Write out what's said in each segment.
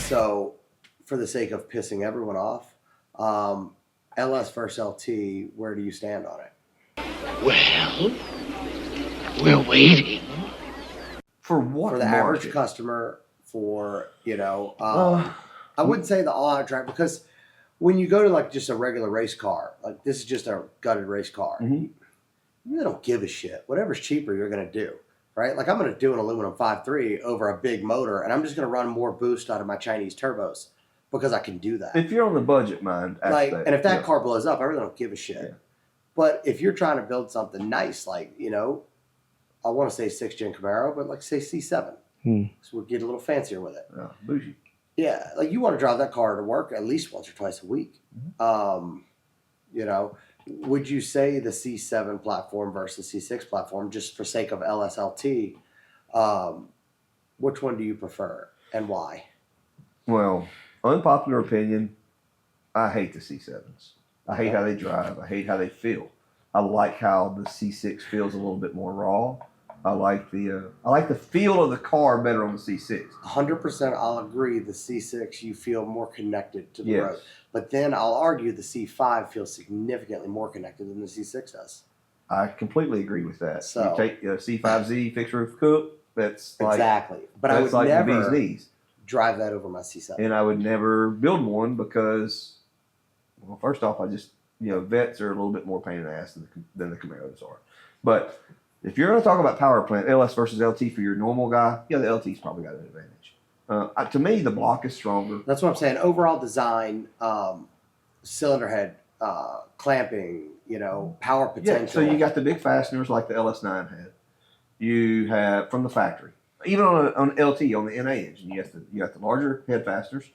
So, for the sake of pissing everyone off, LS versus LT, where do you stand on it? Well, we're waiting. For what? For the market? average customer, for, I wouldn't say the all-out drive, because when you go to like just a regular race car, like this is just a gutted race car, you really don't give a shit. Whatever's cheaper, you're going to do, right? Like I'm going to do an aluminum 5.3 over a big motor, and I'm just going to run more boost out of my Chinese turbos because I can do that. If you're on the budget mind aspect, and if that car blows up, I really don't give a shit. Yeah. But if you're trying to build something nice, like, I want to say 6th gen Camaro, but like say C7. So we'll get a little fancier with it. Yeah, bougie. Yeah, like you want to drive that car to work at least once or twice a week. Would you say the C7 platform versus C6 platform, just for sake of LSLT, which one do you prefer and why? Well, unpopular opinion, I hate the C7s. I hate how they drive. I hate how they feel. I like how the C6 feels a little bit more raw. I like the feel of the car better on the C6. 100%, I'll agree. The C6, you feel more connected to the road. But then I'll argue the C5 feels significantly more connected than the C6 does. I completely agree with that. So, you take C5Z fixed roof coupe. That's like, exactly. But I would like never the bee's knees. Drive that over my C7. And I would never build one because, well, first off, vets are a little bit more pain in the ass than the Camaros are. But if you're going to talk about power plant, LS versus LT for your normal guy, the LT's probably got an advantage. To me, the block is stronger. That's what I'm saying. Overall design, cylinder head, clamping, power potential. Yeah, so you got the big fasteners like the LS9 had. You have from the factory. Even on LT, on the NA engine, you got the larger head fasteners.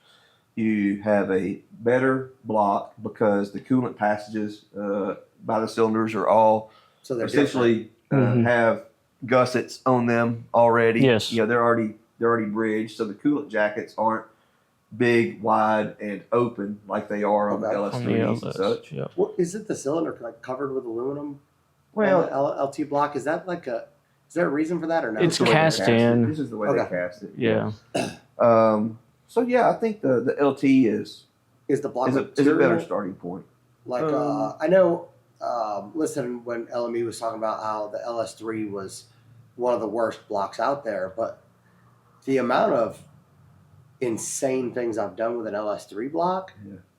You have a better block because the coolant passages by the cylinders are all essentially have gussets on them already. Yes. They're already bridged, so the coolant jackets aren't big, wide, and open like they are on the LS3s and such. Yeah. Well, is it the cylinder covered with aluminum? Well, on the LT block, is that is there a reason for that or no? It's cast in. This is the way they cast it. Yeah. So I think the LT is the block is a better starting point. Like I know, listen, when LME was talking about how the LS3 was one of the worst blocks out there, but the amount of insane things I've done with an LS3 block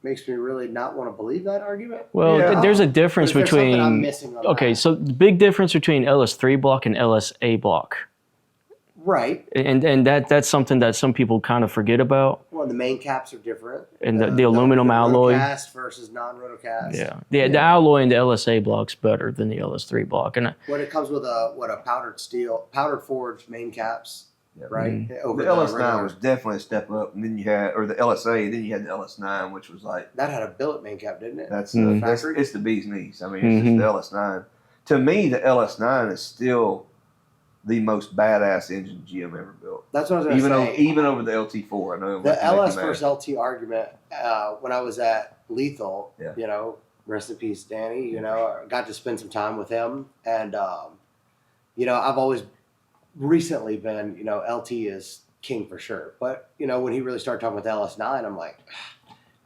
makes me really not want to believe that argument. Well, there's a difference between. I'm missing on okay, so the big difference between LS3 block and LSA block. Right. And that's something that some people kind of forget about. Well, the main caps are different. And the aluminum alloy. Rotocast versus non-rotocast. Yeah. The alloy in the LSA block's better than the LS3 block. And when it comes with a powdered forged main caps. Yeah. Right. The LS9 was definitely a step up, and then you had, or the LSA, then you had the LS9, which was like that had a billet main cap, didn't it? That's it's the bee's knees. I mean, it's just the LS9. To me, the LS9 is still the most badass engine GM ever built. That's what I was going to say. Even over the LT4, I know the LS versus LT argument. When I was at Lethal, rest in peace, Danny. I got to spend some time with him, and I've always recently been, LT is king for sure. But, when he really started talking with LS9, I'm like,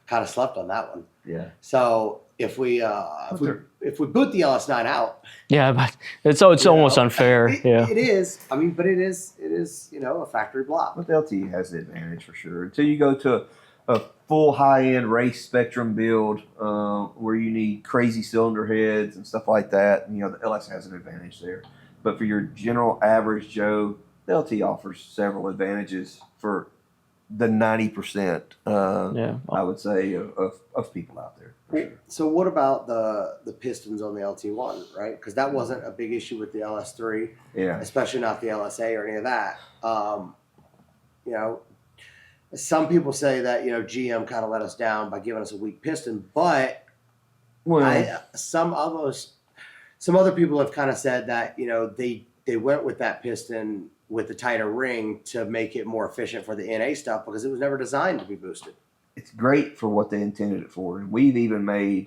kind of slept on that one. Yeah. So if we boot the LS9 out. Yeah, but it's almost unfair. It is. I mean, but it is, a factory block. But the LT has the advantage for sure. Until you go to a full high-end race spectrum build where you need crazy cylinder heads and stuff like that, the LS has an advantage there. But for your general average Joe, the LT offers several advantages for the 90%, I would say, of people out there. For sure. So what about the pistons on the LT1, right? Because that wasn't a big issue with the LS3, especially not the LSA or any of that. Some people say that, GM kind of let us down by giving us a weak piston, but some other people have kind of said that, they went with that piston with the tighter ring to make it more efficient for the NA stuff because it was never designed to be boosted. It's great for what they intended it for. And we've even made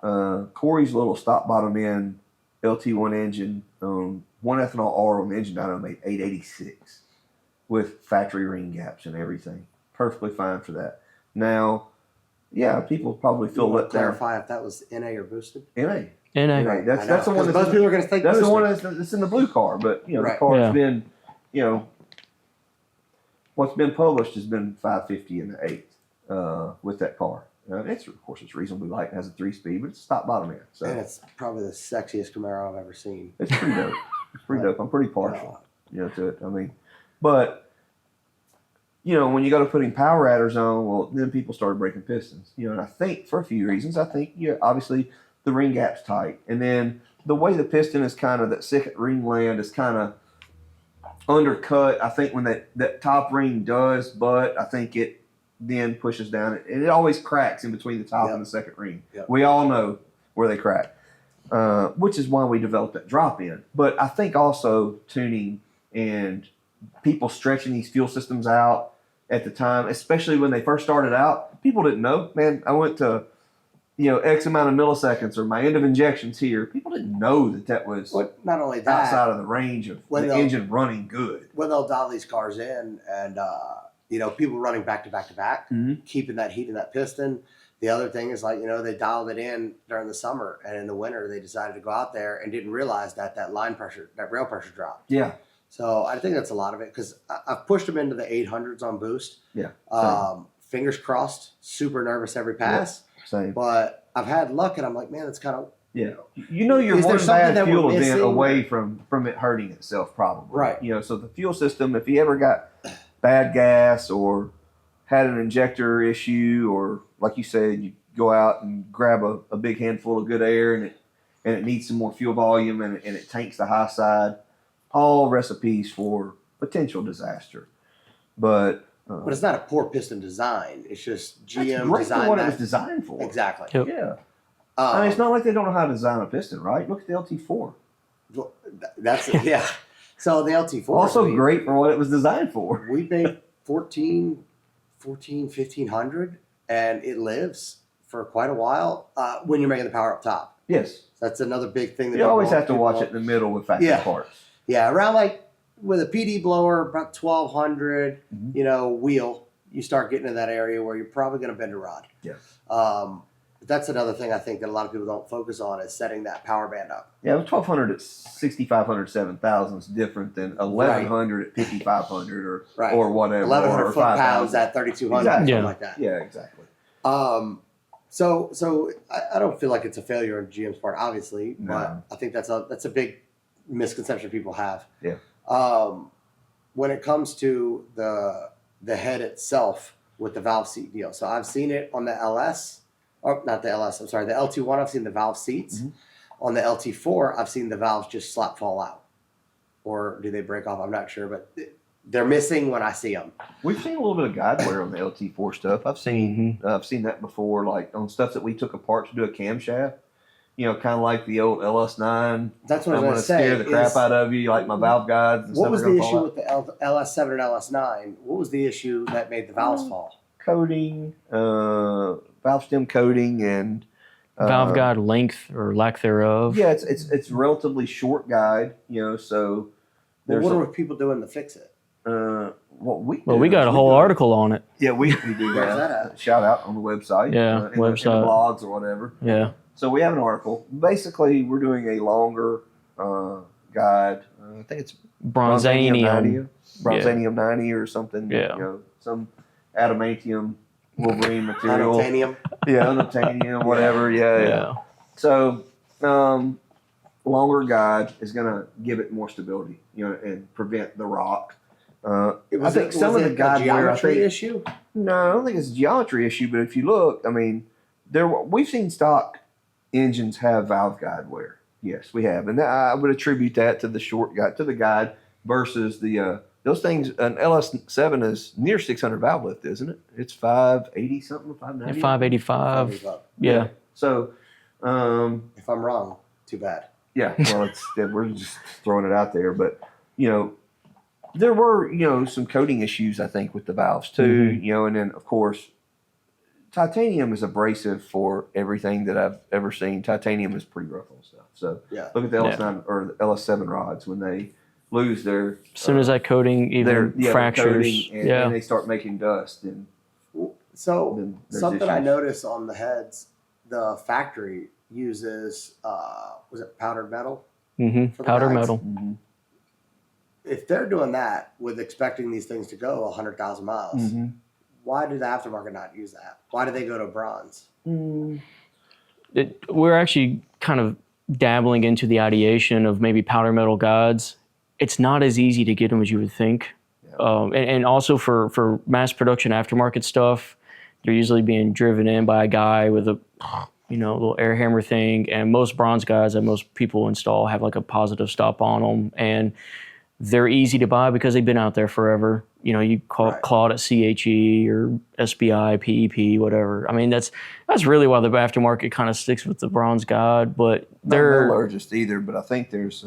Corey's little stop bottom end LT1 engine, one ethanol R on the engine dyno made 886 with factory ring gaps and everything. perfectly fine for that. Now, yeah, people probably You feel want let to down. clarify if that was NA or boosted? NA. NA. Right. That's I know, the one 'cause that's most people are going to think that's the boosted. one that's in the blue car. But the Right. car's Yeah. been, what's been published has been 550 in the 8 with that car. It's of course it's reasonably light and has a 3-speed, but it's top bottom end, so And it's probably the sexiest Camaro I've ever seen. it's pretty dope. It's pretty dope. I'm pretty partial, to it. I mean, but when you go to putting power adders on, well, then people started breaking pistons. And I think for a few reasons. I think obviously the ring gap's tight, and then the way the piston is kind of that second ring land is kind of undercut. I think when that top ring does, but I think it then pushes down, and it always cracks in between the top and the second ring. Yep. We all know where they crack, which is why we developed that drop in. But I think also tuning and people stretching these fuel systems out at the time, especially when they first started out, people didn't know. Man, I went to X amount of milliseconds or my end of injections here. People didn't know that was But not only that, outside of the range of when the they'll- engine running good. when they'll dial these cars in and people running back to back to back, Mhm. keeping that heat in that piston. The other thing is they dialed it in during the summer, and in the winter they decided to go out there and didn't realize that line pressure, that rail pressure dropped. Yeah. So I think that's a lot of it, because I've pushed them into the 800s on boost. Yeah. Fingers crossed, super nervous every pass, Same. but I've had luck, and I'm like, man, it's kind of Yeah. You're Is there one something bad that we're fuel event missing? away from it hurting itself, probably. Right. So the fuel system, if you ever got bad gas or had an injector issue, or like you said, you go out and grab a big handful of good air and it needs some more fuel volume and it tanks the high side, all recipes for potential disaster. But it's not a poor piston design. It's just that's GM great for designed what it that. was designed for. Exactly. Yep. Yeah. I mean, it's not like they don't know how to design a piston, right? Look at the LT4. That's yeah. So the LT4 Also great for what it was designed for. We paid 1500, and it lives for quite a while when you're making the power up top. Yes. That's another big thing. That You always people- have to watch it in the middle with factory Yeah. parts. Yeah, around with a PD blower, about 1200, Mhm. wheel, you start getting to that area where you're probably going to bend a rod. Yeah. But that's another thing I think that a lot of people don't focus on, is setting that power band up. Yeah, 1200 at 6500, 7000 is different than 1100 at 5500 Right. or whatever. 1100 or foot-pounds 5000. at 3200, Exactly. something Yeah. like that. Yeah, exactly. So I don't feel like it's a failure on GM's part, obviously, No. but I think that's a big misconception people have. Yeah. When it comes to the head itself with the valve seat deal, so I've seen it on the LS, or not the LS. I'm sorry, the LT1. I've seen the valve seats. Mhm. On the LT4, I've seen the valves just slap fall out, or do they break off? I'm not sure, but they're missing when I see them. We've seen a little bit of guide wear on the LT4 stuff. I've seen that before, like on stuff that we took apart to do a camshaft. Kind of like the old LS9. That's what I'm I going was to going to say. scare the crap out of you, like my valve guides. And What stuff was are gonna the fall issue out. with the LS7 and LS9? What was the issue that made the valves fall? Coating, valve stem coating, and Valve guide length or lack thereof. Yeah, it's relatively short guide, so Well, there's what are people doing to fix it? what we Well, do we got is a whole do- article on it. Yeah, we do Where's that. that at? Shout out on the website. Yeah, in the website. blogs or whatever. Yeah. So we have an article. Basically, we're doing a longer guide. I think it's Bronzanium. Bronzanium 90 or something. Yeah. Some adamantium Wolverine material. Unobtainium. Yeah, unobtainium, whatever. Yeah. So, longer guide is going to give it more stability, and prevent the rock. I think some of the guide wear, geometry issue. No, I don't think it's a geometry issue, but if you look, I mean, we've seen stock engines have valve guide wear. Yes, we have, and I would attribute that to the short guide, to the guide versus the those things. An LS7 is near 600 valve lift, isn't it? It's 580 something, 590. 585. Yeah. So, If I'm wrong, too bad. yeah, well, we're just throwing it out there, but there were some coating issues I think with the valves too, and then of course titanium is abrasive for everything that I've ever seen. Titanium is pretty rough on stuff. So Yeah. look at the LS9 or the LS7 rods when they lose their As soon as that coating even their fractures. coating and they start making dust, and So then there's something I issues. noticed on the heads, the factory uses was it powdered metal? Hmm. For the Powder guides? metal. Mhm. If they're doing that with expecting these things to go 100,000 miles, Mhm. why do the aftermarket not use that? Why do they go to bronze? We're actually kind of dabbling into the ideation of maybe powder metal guides. It's not as easy to get them as you would think. And also for mass production aftermarket stuff, they're usually being driven in by a guy with a little air hammer thing. And most bronze guides that most people install have like a positive stop on them, and they're easy to buy because they've been out there forever. You call Right. Claude at CHE or SBI, PEP, whatever. I mean, that's really why the aftermarket kind of sticks with the bronze guide. But Not they're metallurgist either, but I think there's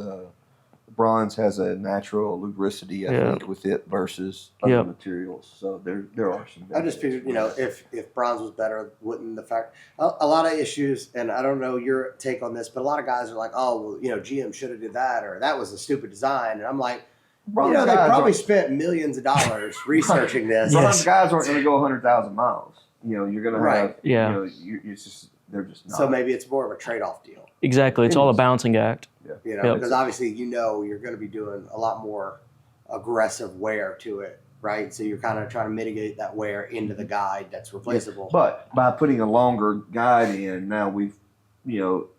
bronze has a natural lubricity, I Yeah. think, with it versus other Yep. materials. So there are some. I just figured, benefits. if bronze was better, wouldn't the fact a lot of issues, and I don't know your take on this, but a lot of guys are like, oh, well, GM should have did that, or that was a stupid design, and I'm like, Bronze they guys probably aren't- spent millions of dollars researching this. Yes. Bronze guys aren't going to go 100,000 miles. You're going to Right. have. Yeah. It's just they're just not. So maybe it's more of a trade-off deal, exactly. It's It all a is. balancing act. Yep. Yep. Because obviously you're going to be doing a lot more aggressive wear to it, right? So you're kind of trying to mitigate that wear into the guide that's replaceable. But by putting a longer guide in, now we've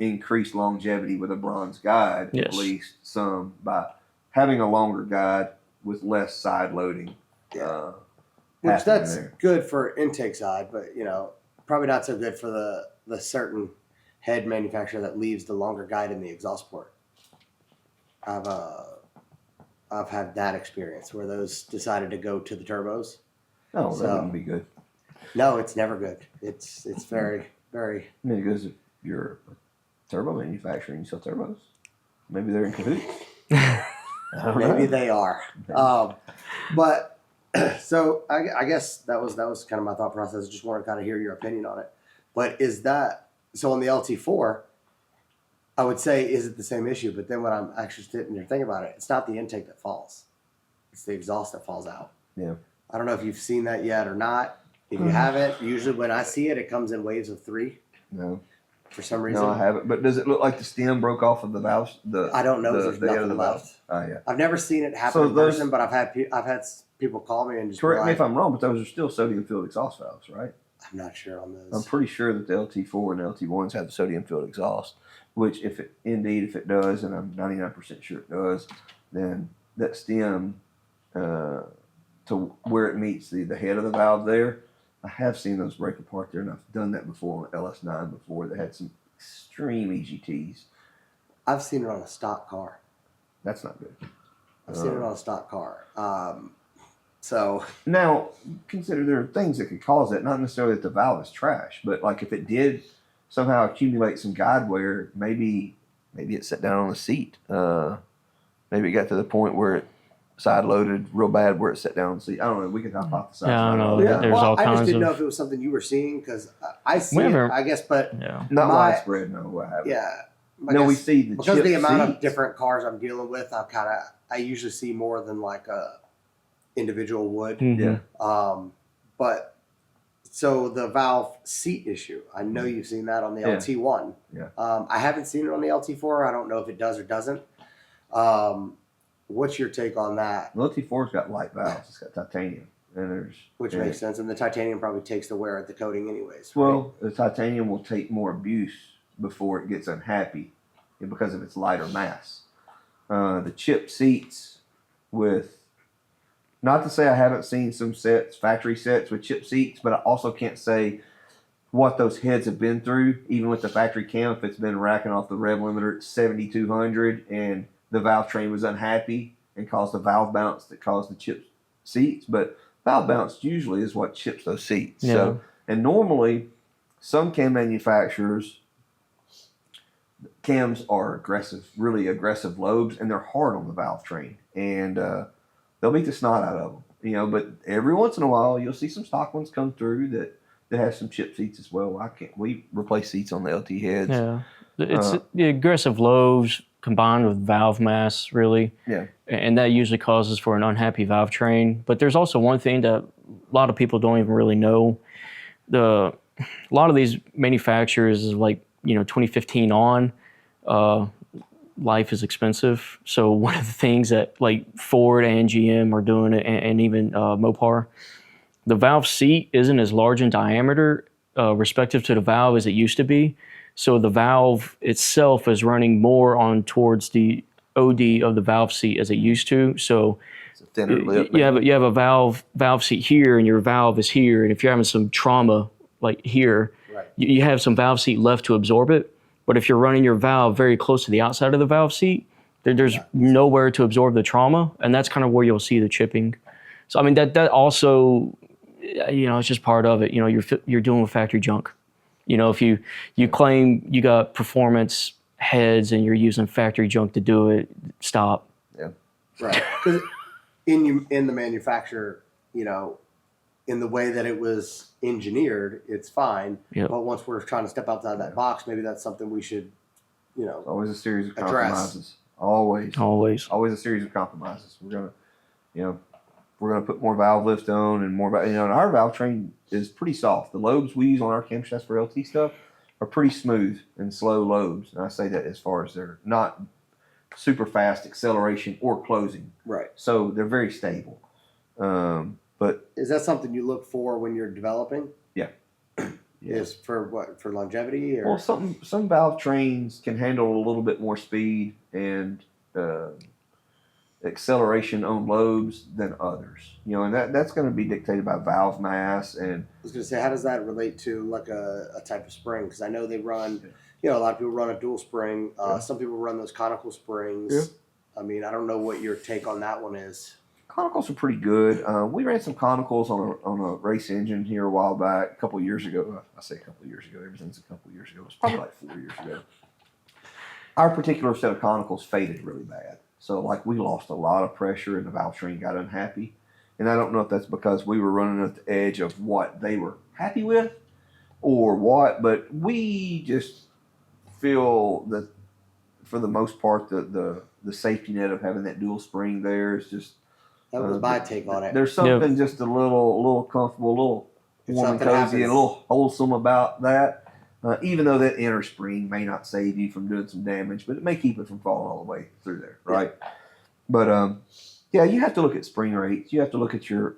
increased longevity with a bronze guide, at Yes. least some, by having a longer guide with less side loading. Yeah. Which happening that's there. good for intake side, but probably not so good for the certain head manufacturer that leaves the longer guide in the exhaust port. I've had that experience where those decided to go to the turbos. No, that So- wouldn't be good. No, it's never good. It's very, very. I mean, because if you're a turbo manufacturer and you sell turbos, maybe they're in cahoots. I don't Maybe know. they are. But so I guess that was kind of my thought process. Just want to kind of hear your opinion on it. But is that so on the LT4? I would say, is it the same issue? But then when I'm actually sitting there thinking about it, it's not the intake that falls; it's the exhaust that falls out. Yeah. I don't know if you've seen that yet or not. If you haven't, usually when I see it, it comes in waves of 3 No, for some reason. no, I haven't. But does it look like the stem broke off of the valve? I don't know. The, There's the head of nothing the valve? left. Oh yeah. I've never seen it happen So in those- person, but I've had people call me and just be Correct me like, if I'm wrong, but those are still sodium filled exhaust valves, right? I'm not sure on those. I'm pretty sure that the LT4 and the LT1s have the sodium filled exhaust, which if it does, and I'm 99% sure it does, then that stem to where it meets the head of the valve there, I have seen those break apart there, and I've done that before on LS9 before. They had some extreme EGTs. I've seen it on a stock car. That's not good. I've seen it on a stock car. So Now, consider there are things that could cause that. Not necessarily that the valve is trash, but like if it did somehow accumulate some guide wear, maybe it sat down on the seat. Maybe it got to the point where it side loaded real bad where it sat down on the seat. I don't know. We could hypothesize. Yeah, I don't know. Yeah. There's all I just kinds didn't of- know if it was something you were seeing because I see We it, haven't- I guess, but Yeah. Not My- widespread. No, I haven't. yeah. I No, we guess see the because of the chip amount of seats. different cars I'm dealing with, I usually see more than like a individual would. Mhm. Yeah. But so the valve seat issue, I know you've seen that on the Yeah. LT1. Yeah. I haven't seen it on the LT4. I don't know if it does or doesn't. What's your take on that? The LT4's got light valves. It's got titanium, and there's Which yeah. makes sense. And the titanium probably takes the wear at the coating anyways. Well, the titanium will take more abuse before it gets unhappy because of its lighter mass. The chip seats with, not to say I haven't seen some sets, factory sets with chip seats, but I also can't say what those heads have been through, even with the factory cam, if it's been racking off the rev limiter at 7,200 and the valve train was unhappy and caused the valve bounce that caused the chip seats. But valve bounce usually is what chips those seats. Yeah. So, and normally, some cam manufacturers, cams are aggressive, really aggressive lobes, and they're hard on the valve train, and they'll beat the snot out of them. But every once in a while, you'll see some stock ones come through that have some chip seats as well. We replace seats on the LT heads. Yeah. It's the aggressive lobes combined with valve mass, really. Yeah. And that usually causes for an unhappy valve train. But there's also one thing that a lot of people don't even really know. a lot of these manufacturers is like 2015 on. Life is expensive, so one of the things that like Ford and GM are doing, and even Mopar, the valve seat isn't as large in diameter, respective to the valve as it used to be. So the valve itself is running more on towards the OD of the valve seat as it used to. So It's a thinner lip. you have a valve seat here, and your valve is here. And if you're having some trauma like here, Right. you have some valve seat left to absorb it. But if you're running your valve very close to the outside of the valve seat, there's nowhere to absorb the trauma, and that's kind of where you'll see the chipping. So I mean that also, it's just part of it. You're dealing with factory junk. If you claim you got performance heads and you're using factory junk to do it, stop. Yeah. Right. Because in the manufacturer, in the way that it was engineered, it's fine. Yep. But once we're trying to step outside that box, maybe that's something we should, Always a series of Address. compromises. Always Always. a series of compromises. We're gonna put more valve lift on and more. And our valve train is pretty soft. The lobes we use on our camshafts for LT stuff are pretty smooth and slow lobes. And I say that as far as they're not super fast acceleration or closing. right. So they're very stable. But Is that something you look for when you're developing? yeah. Is for what? For longevity? Or Well, some valve trains can handle a little bit more speed and acceleration on lobes than others. And that's going to be dictated by valve mass and I was going to say, how does that relate to like a type of spring? Because I know they run, a lot of people run a dual spring. Some people run those conical springs. Yeah. I mean, I don't know what your take on that one is. conicals are pretty good. We ran some conicals on a race engine here a while back, a couple of years ago. I say a couple of years ago. Everything's a couple of years ago. It's probably like 4 years ago. Our particular set of conicals faded really bad. So, like, we lost a lot of pressure and the valve train got unhappy. And I don't know if that's because we were running at the edge of what they were happy with or what, but we just feel that for the most part, the safety net of having that dual spring there is just. That was my take on it. There's something just a little comfortable, a little If warm and something cozy, happens- and a little wholesome about that. Even though that inner spring may not save you from doing some damage, but it may keep it from falling all the way through there, right? But you have to look at spring rates. You have to look at your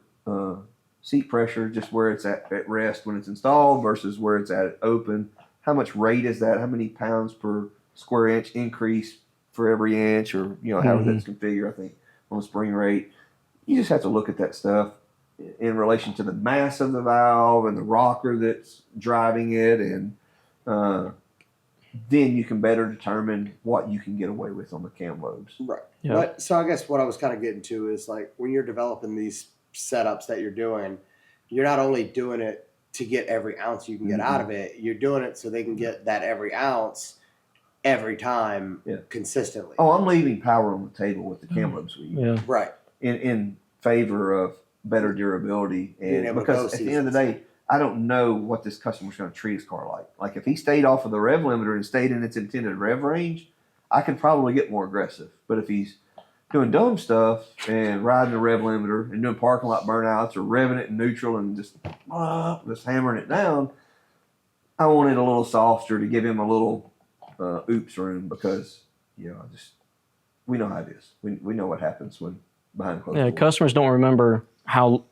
seat pressure, just where it's at rest when it's installed versus where it's at open. How much rate is that? How many pounds per square inch increase for every inch, or however that's configured? I think on the spring rate, you just have to look at that stuff in relation to the mass of the valve and the rocker that's driving it, and then you can better determine what you can get away with on the cam lobes. Right. Yeah. But so I guess what I was kind of getting to is like when you're developing these setups that you're doing, you're not only doing it to get every ounce you can get out of it, you're doing it so they can get that every ounce every time consistently. Oh, I'm leaving power on the table with the cam lobes we use Yeah. Right. in favor of better durability, Being and able to go because at the end of the day, I don't know what this customer's going to treat his car like. Like if he stayed off of the rev limiter and stayed in its intended rev range, I could probably get more aggressive. But if he's doing dumb stuff and riding the rev limiter and doing parking lot burnouts or revving it in neutral and just hammering it down, I want it a little softer to give him a little oops room, because we know how it is. We know what happens when behind closed doors. Customers don't remember how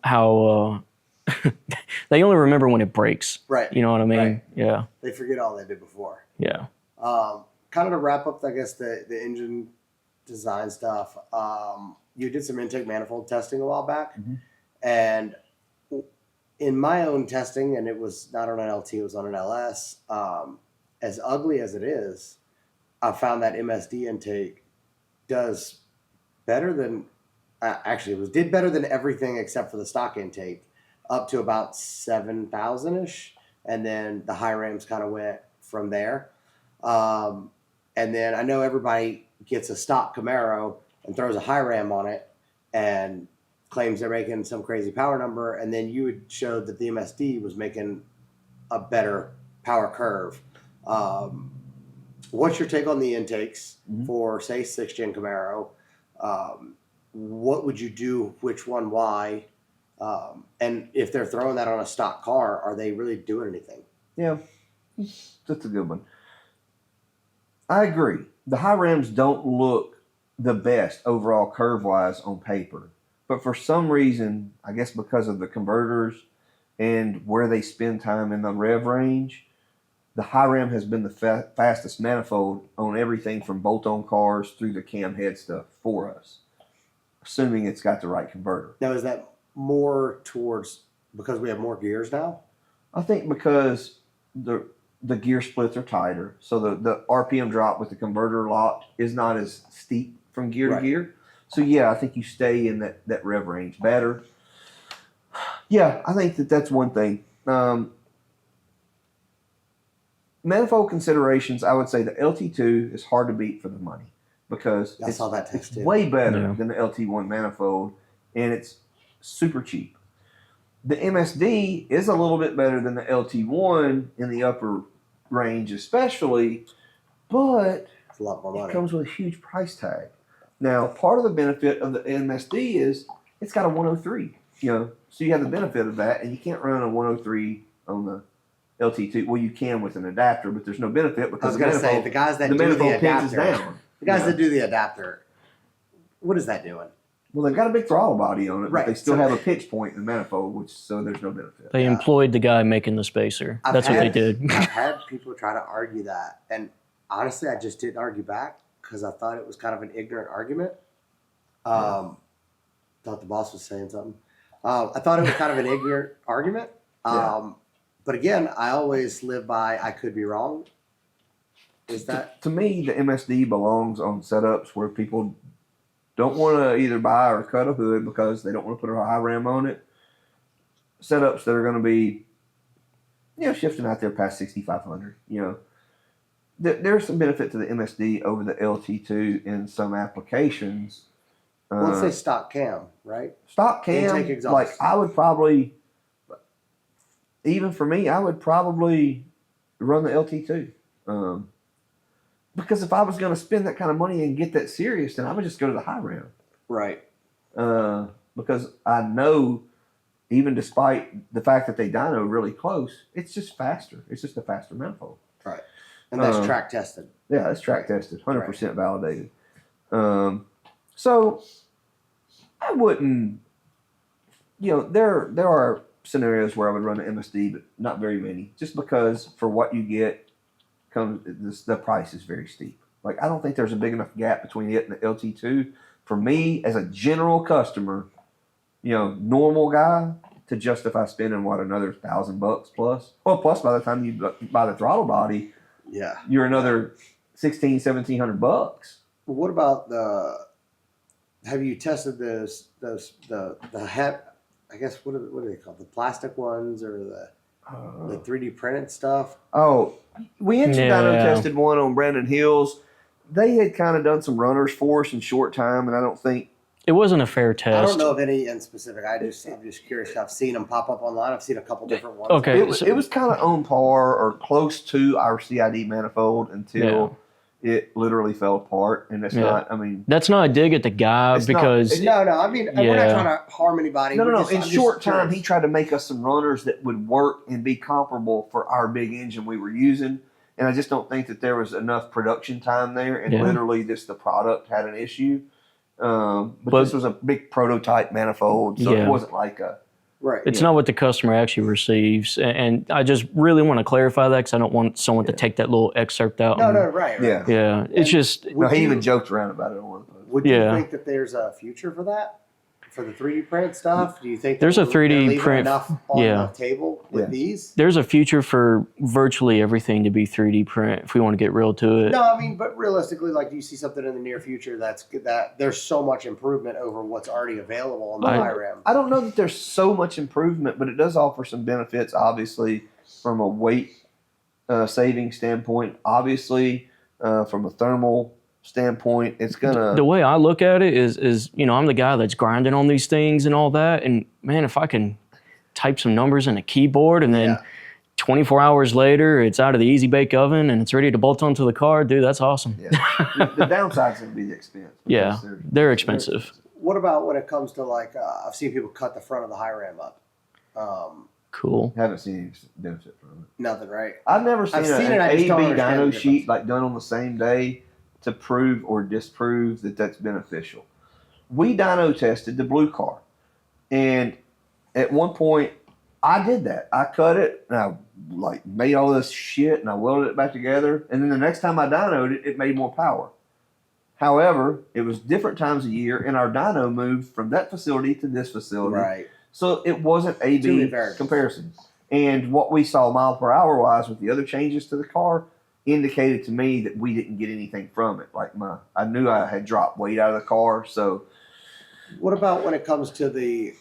they only remember when it breaks. Right. You know what I mean? Right. Yeah. They forget all they did before. Yeah. Kind of to wrap up, I guess, the engine design stuff. You did some intake manifold testing a while back, and in my own testing, and it was not on an LT, it was on an LS. As ugly as it is, I found that MSD intake does better than did better than everything except for the stock intake, up to about 7,000-ish, and then the high rams kind of went from there. And then I know everybody gets a stock Camaro and throws a high ram on it and claims they're making some crazy power number, and then you had showed that the MSD was making a better power curve. What's your take on the intakes for, say, 6th gen Camaro? What would you do? Which one? Why? And if they're throwing that on a stock car, are they really doing anything? Yeah, that's a good one. I agree. The high rims don't look the best overall curve wise on paper, but for some reason, I guess because of the converters and where they spend time in the rev range, the high rim has been the fastest manifold on everything from bolt-on cars through the cam head stuff for us, assuming it's got the right converter. Now, is that more towards because we have more gears now? I think because the gear splits are tighter, so the RPM drop with the converter locked is not as steep from gear Right. to gear. So yeah, I think you stay in that rev range better. Yeah, I think that's one thing. Manifold considerations, I would say the LT2 is hard to beat for the money because I saw that text too. way better Yeah. than the LT1 manifold, and it's super cheap. The MSD is a little bit better than the LT1 in the upper range, especially, but It's a lot more it money. comes with a huge price tag. Now, part of the benefit of the MSD is it's got a 103, so you have the benefit of that, and you can't run a 103 on the LT2. Well, you can with an adapter, but there's no benefit I because was going to say, the guys that the do the manifold pins is adapter, down. the guys that do the adapter, what is that doing? Well, they've got a big throttle body on it, Right, but they still so- have a pitch point in the manifold, so there's no benefit. They Yeah. employed the guy making the spacer. I've That's what they had- did. I've had people try to argue that, and honestly, I just didn't argue back because I thought it was kind of an ignorant argument. Thought the boss was saying something. I thought it was kind of an ignorant argument. But again, I always live by I could be wrong. Is that To me, the MSD belongs on setups where people don't want to either buy or cut a hood because they don't want to put a high ram on it. Setups that are going to be, shifting out there past 6,500. There's some benefit to the MSD over the LT2 in some applications. let's say stock cam, right? Stock cam, Intake exhaust. like I would probably, even for me, I would probably run the LT2. Because if I was going to spend that kind of money and get that serious, then I would just go to the high ram. Right. Because I know, even despite the fact that they dyno really close, it's just faster. It's just a faster manifold. Right. And that's Uh, track tested. Yeah, it's track tested, 100% validated. So I wouldn't, there are scenarios where I would run an MSD, but not very many, just because for what you get, the price is very steep. Like I don't think there's a big enough gap between it and the LT2 for me as a general customer, normal guy to justify spending another $1,000 plus. Well, plus by the time you buy the throttle body, Yeah. you're another $1,700 bucks. Well, what about have you tested the I guess what are they called? The plastic ones or the 3D printed stuff? Oh, we actually dyno Yeah. tested one on Brandon Hills. They had kind of done some runners for us in short time, and I don't think It wasn't a fair I test. don't know of any in specific. I'm just curious. I've seen them pop up online. I've seen a couple different ones. Okay. it was kind of on par or close to our CID manifold until it literally fell apart. And it's Yeah. not. I mean, That's not a dig at the guy It's not. because No, I mean, we're not Yeah. trying to harm anybody. no. We're In I'm just short time, curious. he tried to make us some runners that would work and be comparable for our big engine we were using. And I just don't think that there was enough production time there. And Yeah. literally, the product had an issue. But But- this was a big prototype manifold, so Yeah. it wasn't like a. Right. it's not what the customer actually receives. And I just really want to clarify that because I don't want someone to take that little excerpt out. No, and- no, right. Yeah. Yeah, it's just No, Would he you- even joked around about it on one of those. Would you Yeah. think that there's a future for that? For the 3D print stuff? Do you think There's a they're 3D leaving print- enough on yeah. the table with Yeah. these? there's a future for virtually everything to be 3D print if we want to get real to it. No, I mean, but realistically, like, do you see something in the near future that there's so much improvement over what's already available on the high rim? I don't know that there's so much improvement, but it does offer some benefits, obviously, from a weight saving standpoint. Obviously, from a thermal standpoint, it's gonna. The way I look at it is I'm the guy that's grinding on these things and all that, and man, if I can type some numbers in a keyboard and then Yeah. 24 hours later it's out of the easy bake oven and it's ready to bolt onto the car, dude, that's awesome. Yeah. The downside's gonna be the expense. Yeah, because they're expensive. what about when it comes to like I've seen people cut the front of the high ram up? Cool. Haven't seen any benefit from it. Nothing, right? I've never seen, I've seen it, an I just don't A/B understand dyno the sheet difference. like done on the same day to prove or disprove that that's beneficial. We dyno tested the blue car, and at one point I did that. I cut it and I like made all this shit and I welded it back together, and then the next time I dynoed it, it made more power. However, it was different times of year, and our dyno moved from that facility to this facility. Right. So it wasn't Too many A/B variables. comparison. And what we saw mile per hour wise with the other changes to the car indicated to me that we didn't get anything from it. Like I knew I had dropped weight out of the car. So What about when it comes to the,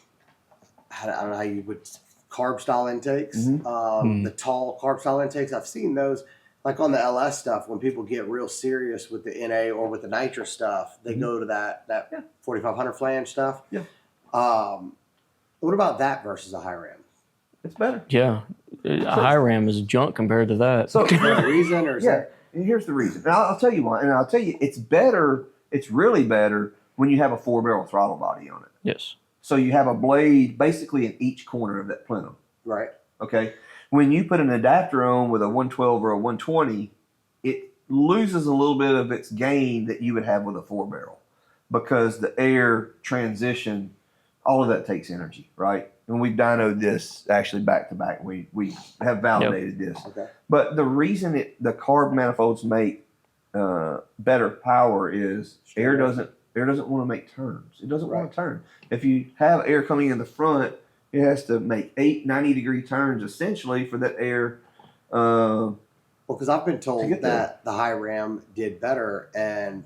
I don't know how you would, carb style intakes, the tall carb style intakes? I've seen those, like on the LS stuff, when people get real serious with the NA or with the nitrous stuff, they go to that 4500 flange stuff. Yeah. What about that versus a high ram? it's better. Yeah. A high ram is junk compared to that. So Is there a reason, or is yeah, there? and here's the reason. And I'll tell you why. And I'll tell you, it's better. It's really better when you have a 4-barrel throttle body on it. Yes. So you have a blade basically in each corner of that plenum. Right. Okay. When you put an adapter on with a 112 or a 120, it loses a little bit of its gain that you would have with a 4-barrel because the air transition, all of that takes energy, right? And we've dynoed this actually back to back. We have validated this. Okay. But the reason the carb manifolds make better power is air doesn't want to make turns. It doesn't want Right. to turn. If you have air coming in the front, it has to make 90-degree turns essentially for that air. Well, because I've been told get there. that the high ram did better, and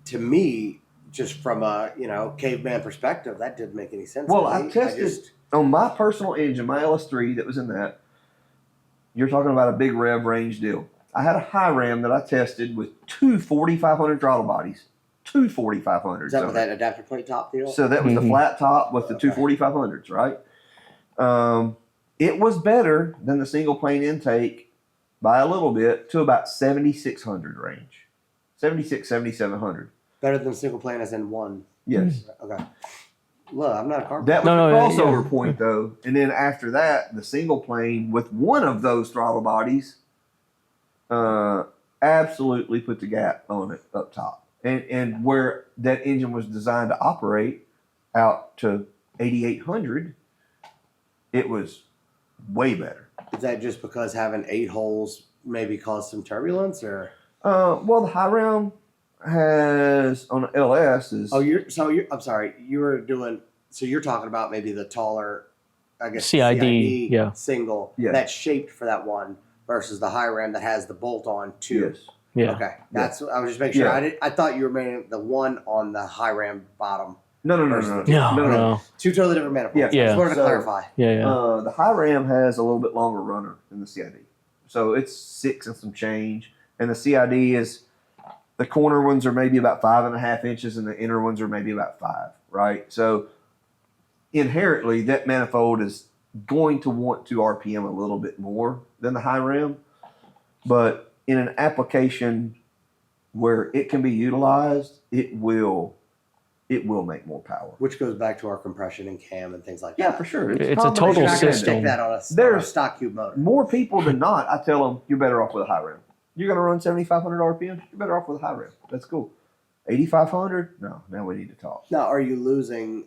to me, just from a caveman perspective, that didn't make any sense. Well, to I me. tested on my personal engine, my LS3 that was in that. You're talking about a big rev range deal. I had a high ram that I tested with two 4500 throttle bodies, two 4500s. Is that on with it. that adapter plate top deal? So that was the Mhm. flat top with the Okay. two 4500s, right? It was better than the single plane intake by a little bit to about 7600 range, 7700. Better than single plane as in one. Yes. Okay. Look, I'm not a car. That was No, the no, crossover yeah. point though. And then after that, the single plane with one of those throttle bodies absolutely put the gap on it up top. And where that engine was designed to operate out to 8800, it was way better. Is that just because having 8 holes maybe caused some turbulence, or? Well, the high round has on the LS is I'm sorry. You were doing. So you're talking about maybe the taller, I guess CID, yeah. single Yeah. that's shaped for that one versus the high ram that has the bolt on too. yes. Yeah. Okay, that's. I was just making sure. Yeah. I thought you were meaning the one on the high ram bottom. No. No. Two totally different manifolds. Yeah. I just wanted to So- clarify. Yeah. The high ram has a little bit longer runner than the CID, so it's 6 and some change, and the CID is the corner ones are maybe about 5.5 inches, and the inner ones are maybe about 5. Right, so inherently that manifold is going to want to RPM a little bit more than the high ram, but in an application where it can be utilized, it will make more power. Which goes back to our compression and cam and things like Yeah, that. for sure. It's a combination. total You're not going to system. stick that on a There's- stock cube motor. More people than not, I tell them you're better off with a high ram. You're going to run 7,500 RPM. You're better off with a high ram. That's cool. 8,500? No. Now we need to talk. Now, are you losing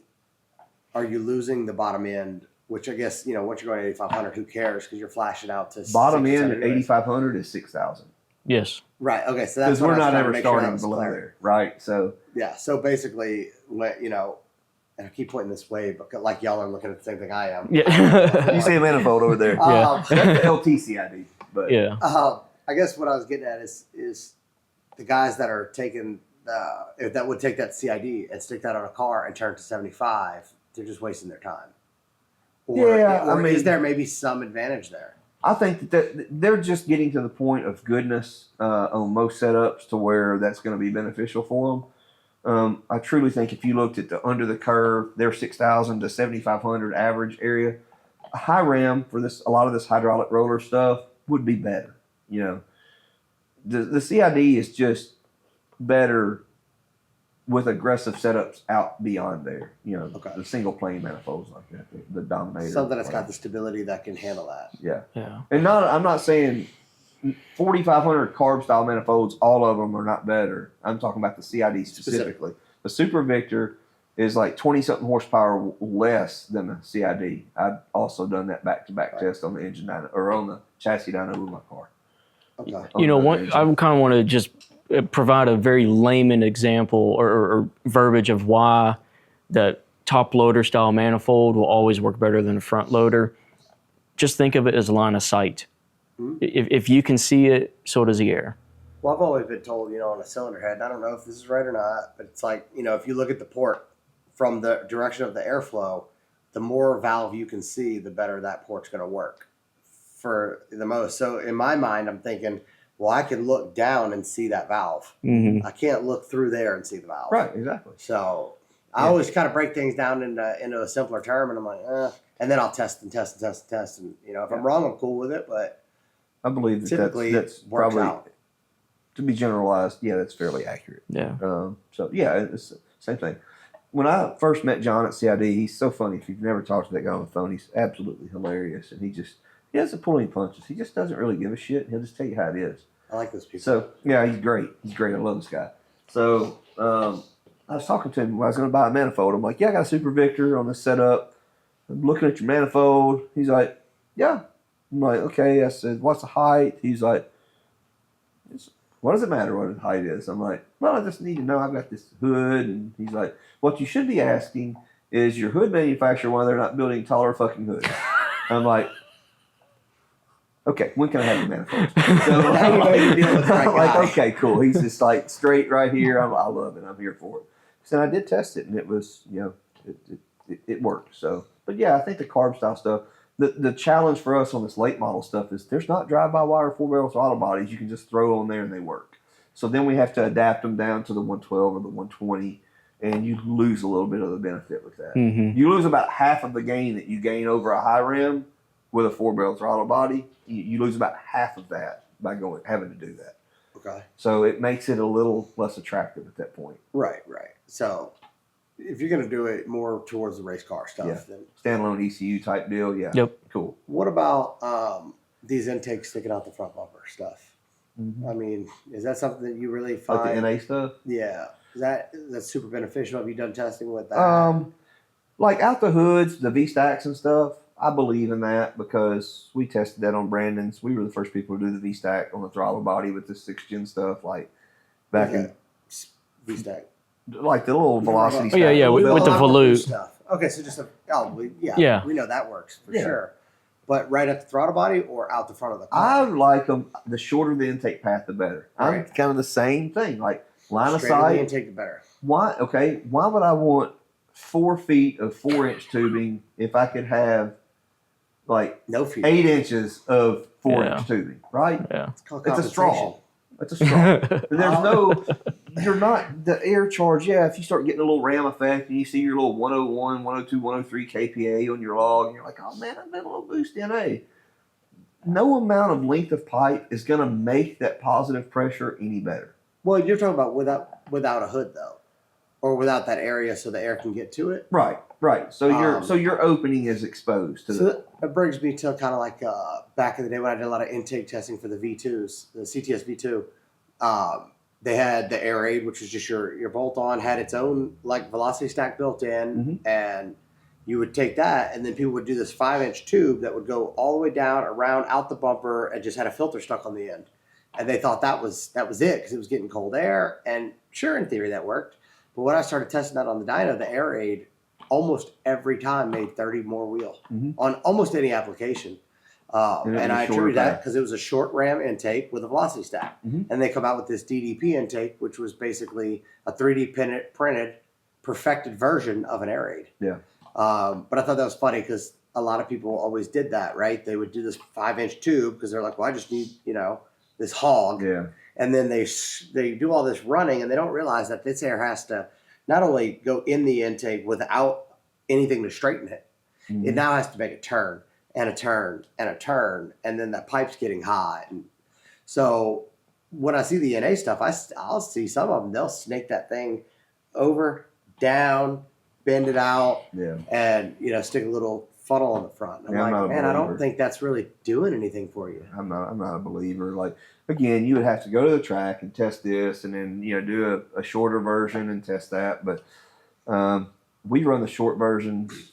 the bottom end? Which I guess once you're going 8,500, who cares? Because you're flashing out to Bottom 6 or end 7 at 8,500 is 6,000 Yes. Right. Okay. So that's because what we're I was not trying to ever make sure that starting was below clear. there, right? So Yeah. So basically, when and I keep pointing this way, but like y'all are looking at the same thing I am. Yeah. you see a manifold over there. Um, That's the LTCID, but Yeah. I guess what I was getting at is the guys that are taking if that would take that CID and stick that on a car and turn it to 75, they're just wasting their time. Yeah, I mean- is there maybe some advantage there? I think that they're just getting to the point of goodness on most setups to where that's going to be beneficial for them. I truly think if you looked at the under the curve, their 6,000 to 7,500 average area, a high ram for a lot of this hydraulic roller stuff would be better. The CID is just better with aggressive setups out beyond there. Okay. The single plane manifolds like that, the Dominator. Something that's got the stability that can handle that. Yeah. Yeah. And I'm not saying 4,500 carb style manifolds, all of them are not better. I'm talking about the CID specifically. The Super Victor is like 20 something horsepower less than the CID. I've also done that back-to-back test on the engine dyno or on the chassis dyno with my car. Okay. I kind of want to just provide a very layman example or verbiage of why that top loader style manifold will always work better than a front loader. Just think of it as line of sight. If you can see it, so does the air. Well, I've always been told, on a cylinder head, and I don't know if this is right or not, but it's like, if you look at the port from the direction of the airflow, the more valve you can see, the better that port's going to work for the most. So in my mind, I'm thinking, well, I can look down and see that valve. Mm-hmm. I can't look through there and see the valve. Right, exactly. So I always kind of break things down into a simpler term, and I'm like, and then I'll test and test and test and test. And, if I'm wrong, I'm cool with it, but I believe that typically that's it works probably, out. to be generalized, that's fairly accurate. Yeah. So, it's the same thing. When I first met John at CID, he's so funny. If you've never talked to that guy on the phone, he's absolutely hilarious. And he doesn't pull any punches. He just doesn't really give a shit. He'll just tell you how it is. I like those people. So, he's great. He's great. I love this guy. So, I was talking to him when I was going to buy a manifold. I'm like, I got a Super Victor on this setup. I'm looking at your manifold. He's like, yeah. I'm like, okay. I said, what's the height? He's like, what does it matter what the height is? I'm like, well, I just need to know I've got this hood. And he's like, what you should be asking is your hood manufacturer why they're not building taller fucking hoods. I'm like, okay, when can I have your manifold? So I'm like, okay, cool. He's just like straight right here. I love it. I'm here for it. So I did test it, and it was, it worked. So, but yeah, I think the carb style stuff. The challenge for us on this late model stuff is there's not drive-by-wire 4-barrel throttle bodies you can just throw on there and they work. So then we have to adapt them down to the 112 or the 120, and you lose a little bit of the benefit with that. Mm-hmm. You lose about half of the gain that you gain over a high rim with a 4-barrel throttle body. You lose about half of that by having to do that. Okay. So it makes it a little less attractive at that point. Right. So if you're going to do it more towards the race car stuff, then Standalone ECU type deal, yeah. Yep. Cool. what about these intakes sticking out the front bumper stuff? Mm-hmm. I mean, is that something that you really find? Like the NA stuff? Yeah. That's super beneficial? Have you done testing with that? Like out the hoods, the V-stacks and stuff, I believe in that because we tested that on Brandon's. We were the first people to do the V-stack on the throttle body with the 6-gen stuff, like back in V-stack. like the little velocity. Oh, yeah, with the volute stuff. Okay, so just Yeah. we know that works for Yeah. sure. But right at the throttle body or out the front of the I car? like them. The shorter the intake path, the better. I'm Right. kind of the same thing. Like line of Straighter the sight. intake, the better. Why? Okay. Why would I want 4 feet of 4-inch tubing if I could have like No feet. 8 inches of 4-inch Yeah. tubing? Right. Yeah. It's called It's a straw. compensation. It's a straw. There's no. You're not the air charge. Yeah, if you start getting a little ram effect and you see your little 101, 102, 103 kPa on your log, and you're like, oh man, I've been a little boost in A. No amount of length of pipe is going to make that positive pressure any better. Well, you're talking about without a hood though, or without that area so the air can get to it. Right. So your opening is exposed to So that brings me to kind of like back in the day when I did a lot of intake testing for the V2s, the CTS V2. They had the air aid, which was just your bolt on, had its own like velocity stack built in, and you would take that, and then people would do this 5-inch tube that would go all the way down, around, out the bumper, and just had a filter stuck on the end. And they thought that was it because it was getting cold air, and sure, in theory that worked. But when I started testing that on the dyno, the air aid almost every time made 30 more wheel on almost any application. And I attribute that because it was a short ram intake with a velocity stack. And they come out with this DDP intake, which was basically a 3D printed, perfected version of an air aid. Yeah. But I thought that was funny because a lot of people always did that, right? They would do this 5-inch tube because they're like, well, I just need, this hog. Yeah. And then they do all this running and they don't realize that this air has to not only go in the intake without anything to straighten it, it now has to make a turn and a turn and a turn, and then that pipe's getting hot. And so when I see the NA stuff, I'll see some of them, they'll snake that thing over, down, bend it out, Yeah. and stick a little funnel on the front. I'm Yeah, I'm not like, a man, I don't believer. think that's really doing anything for you. I'm not a believer. Like, again, you would have to go to the track and test this, and then do a shorter version and test that. But we run the short versions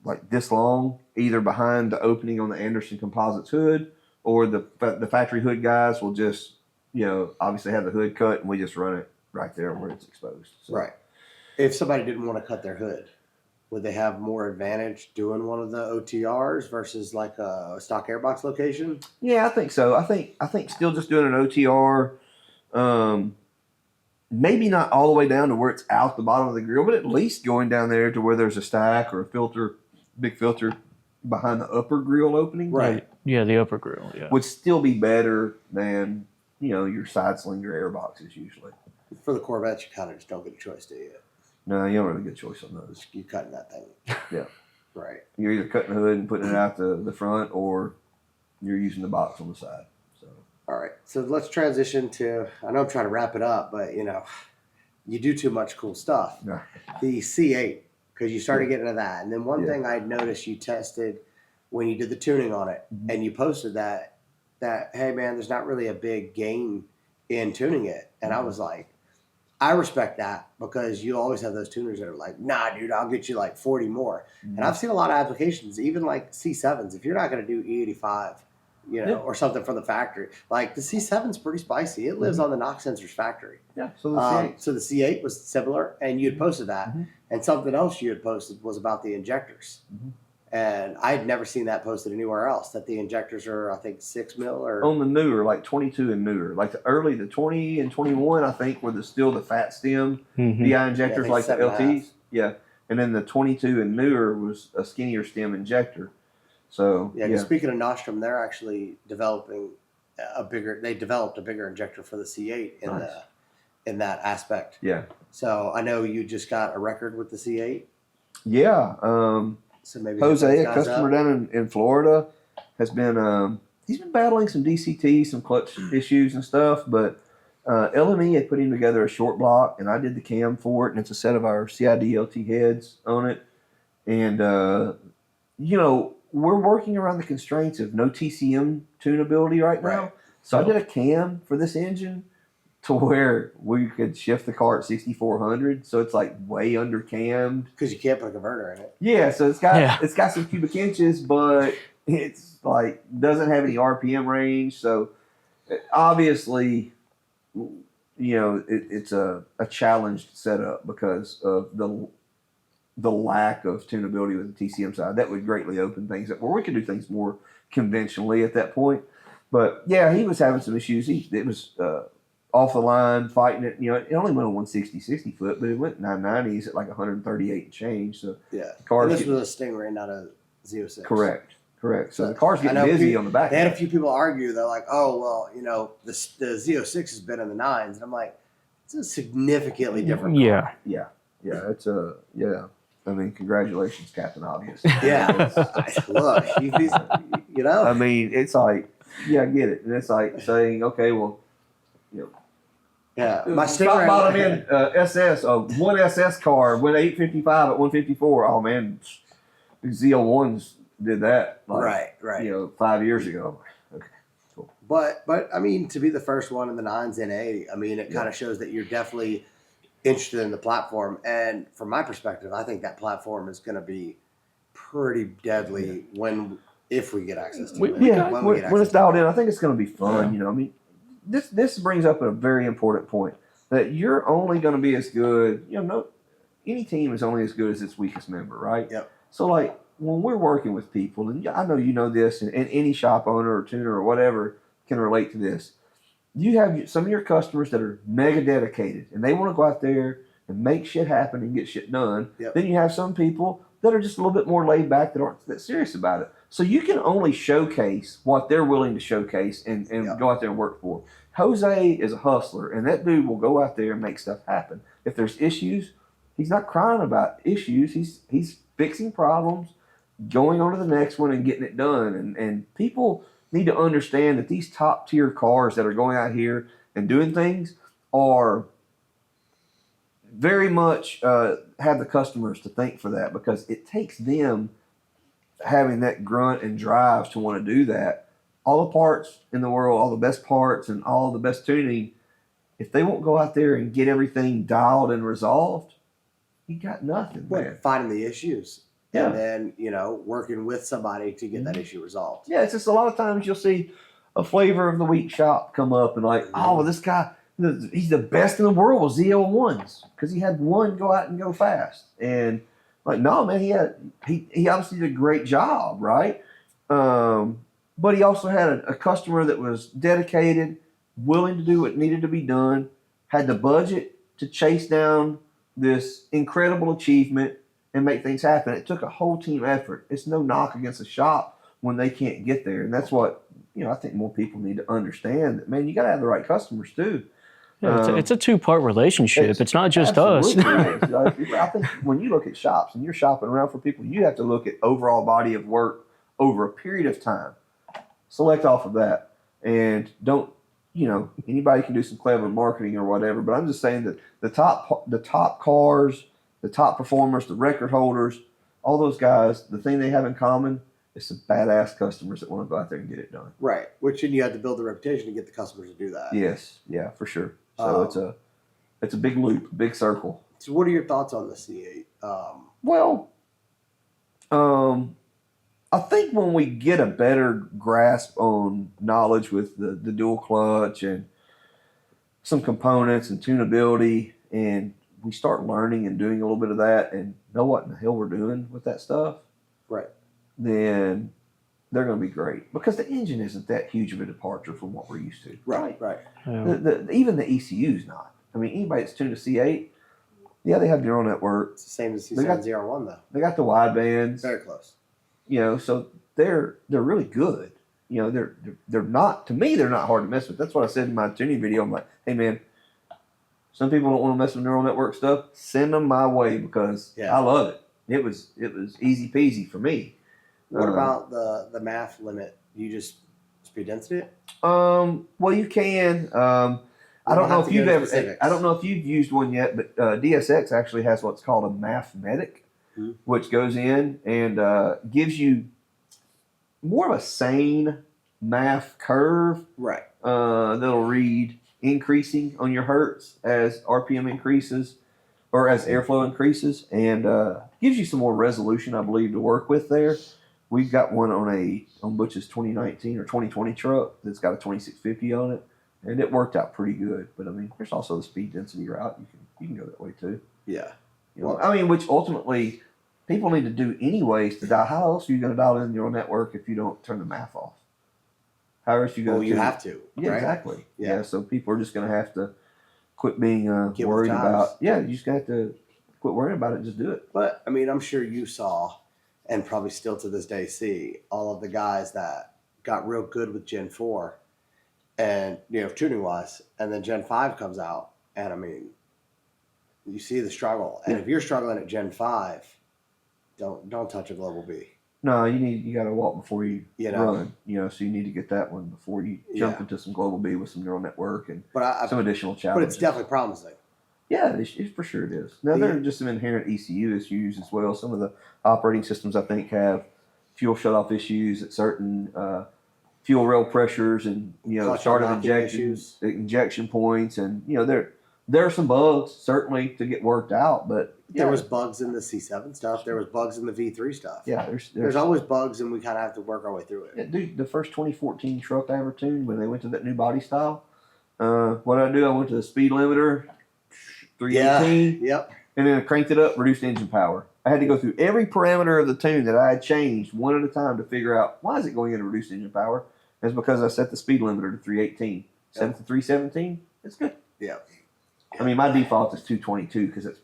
like this long, either behind the opening on the Anderson Composites hood, or the factory hood guys will just obviously have the hood cut, and we just run it right there where it's exposed. So, Right. If somebody didn't want to cut their hood, would they have more advantage doing one of the OTRs versus like a stock airbox location? Yeah, I think so. I think still just doing an OTR, maybe not all the way down to where it's out the bottom of the grill, but at least going down there to where there's a stack or a filter, big filter behind the upper grill opening. Right. Yeah, the upper grill. Yeah. Would still be better than your side cylinder air boxes usually. For the Corvettes, you kind of just don't get a choice, do you? No, you don't really get a choice on those. You cutting that thing. Yeah. Right. You're either cutting the hood and putting it out the front, or you're using the box on the side. So All right. So let's transition to, I know I'm trying to wrap it up, but you do too much cool stuff. Yeah. The C8, because you started getting into that. And then one Yeah. thing I noticed you tested when you did the tuning on it, Mhm. and you posted that, hey, man, there's not really a big gain in tuning it. And I was like, I respect that, because you always have those tuners that are like, nah, dude, I'll get you like 40 more. And I've seen a lot of applications, even like C7s, if you're not going to do E85, Yeah. or something from the factory, like the C7's pretty spicy. It lives on the Knox Sensors factory. yeah. So the C8. So the C8 was similar, and you had posted that. Mhm. And something else you had posted was about the injectors. Mhm. And I had never seen that posted anywhere else, that the injectors are, I think, 6 mil or. On the newer, like 22 and newer, like the 20 and 21, I think were still the fat stem Mhm. BI injectors, think like the 7.5. LTs. Yeah. And then the 22 and newer was a skinnier stem injector. So Yeah, 'cause speaking of Nostrum, they're actually developing they developed a bigger injector for the C8 Nice. in that aspect. yeah. So I know you just got a record with the C8. Yeah. So maybe Jose, hit a those guys customer up. down in Florida, has been he's been battling some DCT, some clutch issues and stuff, but LME had put him together a short block, and I did the cam for it, and it's a set of our CID LT heads on it. And we're working around the constraints of no TCM tunability right now. Right. So I did a cam for this engine to where we could shift the car at 6,400, so it's like way under cammed. Because you can't put a converter in it. Yeah, so it's got some cubic inches, but it's like doesn't have any RPM range. So obviously, it's a challenged setup because of the lack of tunability with the TCM side. That would greatly open things up where we could do things more conventionally at that point. But yeah, he was having some issues. It was off the line fighting it. It only went on 60 foot, but it went 990s at like 138 and change. So Yeah. the car's And this getting- was a Stingray, not a Z06. correct. So So, the car's I getting know busy people- on the back. They had a end. few people argue, they're like, oh, well, the Z06 has been in the 9s. And I'm like, it's a significantly different car. Yeah. Yeah, it's a I mean, congratulations, Captain Obvious. Yeah. Look, I mean, it's like, yeah, I get it, and it's like saying, okay, well, yeah. My stop Stingray. bottom end SS, one SS car went 855 at 154. Oh man, Z01s did that, like, Right. 5 years ago. Okay, cool. But I mean, to be the first one in the 9s in A, I mean, it kind of shows that you're definitely interested in the platform. And from my perspective, I think that platform is going to be pretty deadly if we get access to it. Yeah, When we get when access it's to dialed it. in, I think it's going to be fun. I mean, this brings up a very important point that you're only going to be as good. Any team is only as good as its weakest member, right? Yep. So, like when we're working with people, and I know you know this, and any shop owner or tuner or whatever can relate to this. You have some of your customers that are mega dedicated, and they want to go out there and make shit happen and get shit done. Yep. Then you have some people that are just a little bit more laid back that aren't that serious about it. So you can only showcase what they're willing to showcase and Yep. go out there and work for. Jose is a hustler, and that dude will go out there and make stuff happen. If there's issues, he's not crying about issues. He's fixing problems, going on to the next one and getting it done. And people need to understand that these top tier cars that are going out here and doing things are very much have the customers to thank for that, because it takes them having that grunt and drive to want to do that. All the parts in the world, all the best parts and all the best tuning, if they won't go out there and get everything dialed and resolved, you got nothing, man. Finding the issues. Yeah. And then, working with somebody to get that issue resolved. Yeah, it's just a lot of times you'll see a flavor of the week shop come up and like, oh, this guy, he's the best in the world with ZL1s because he had one go out and go fast. And like, no, man, he obviously did a great job, right? But he also had a customer that was dedicated, willing to do what needed to be done, had the budget to chase down this incredible achievement and make things happen. It took a whole team effort. It's no knock against the shop when they can't get there. And that's what, I think more people need to understand that, man, you got to have the right customers too. Yeah, it's a two-part relationship. It's not just us. Absolutely. I think when you look at shops and you're shopping around for people, you have to look at overall body of work over a period of time. Select off of that. And don't, anybody can do some clever marketing or whatever, but I'm just saying that the top cars, the top performers, the record holders, all those guys, the thing they have in common is some badass customers that want to go out there and get it done. Right. Then you have to build the reputation to get the customers to do that. Yes. Yeah, for sure. So it's a big loop, big circle. So what are your thoughts on the C8? I think when we get a better grasp on knowledge with the dual clutch and some components and tunability, and we start learning and doing a little bit of that and know what in the hell we're doing with that stuff, right, then they're going to be great, because the engine isn't that huge of a departure from what we're used to. Right. Yeah. Even the ECU is not. I mean, anybody that's tuned a C8, yeah, they have neural network. It's the same as C701 though. They got the wide bands. Very close. So they're really good. They're not, to me, they're not hard to mess with. That's what I said in my tuning video. I'm like, hey man, some people don't want to mess with neural network stuff. Send them my way, because I love it. It was easy peasy for me. What about the math limit? You just speed density it? Well, you can. I don't know if you've ever. I don't know if you've used one yet, but DSX actually has what's called a Mathematic, which goes in and gives you more of a sane math curve. Right. That'll read increasing on your hertz as RPM increases or as airflow increases, and gives you some more resolution, I believe, to work with there. We've got one on Butch's 2019 or 2020 truck that's got a 2650 on it, and it worked out pretty good. But I mean, there's also the speed density route. You can go that way too. Yeah. Which ultimately people need to do anyways to dial. How else are you going to dial in neural network if you don't turn the math off? How else are you going to? You have to. Yeah, right? Exactly. Yeah. So people are just going to have to quit being worried about. Yeah, you just got to quit worrying about it and just do it. But I mean, I'm sure you saw, and probably still to this day see, all of the guys that got real good with Gen 4 and, tuning wise, and then Gen 5 comes out, and I mean, you see the struggle. And if you're struggling at Gen 5, don't touch a Global B. No, you got to walk before you run. So you need to get that one before you jump into some Global B with some neural network and some additional challenges. But it's definitely promising. Yeah, for sure it is. Now, there are just some inherent ECU issues as well. Some of the operating systems, I think, have fuel shutoff issues at certain fuel rail pressures and, start of injection points. And, there are some bugs, certainly, to get worked out. But there was bugs in the C7 stuff. There was bugs in the V3 stuff. Yeah, there's always bugs, and we kind of have to work our way through it. Yeah, dude, the first 2014 truck I ever tuned, when they went to that new body style, what did I do? I went to the speed limiter, 318. Yeah, yep. And then I cranked it up, reduced engine power. I had to go through every parameter of the tune that I had changed one at a time to figure out, why is it going into reduced engine power? It's because I set the speed limiter to 318. Set it to 317, it's good. Yeah. I mean, my default is 222 because it's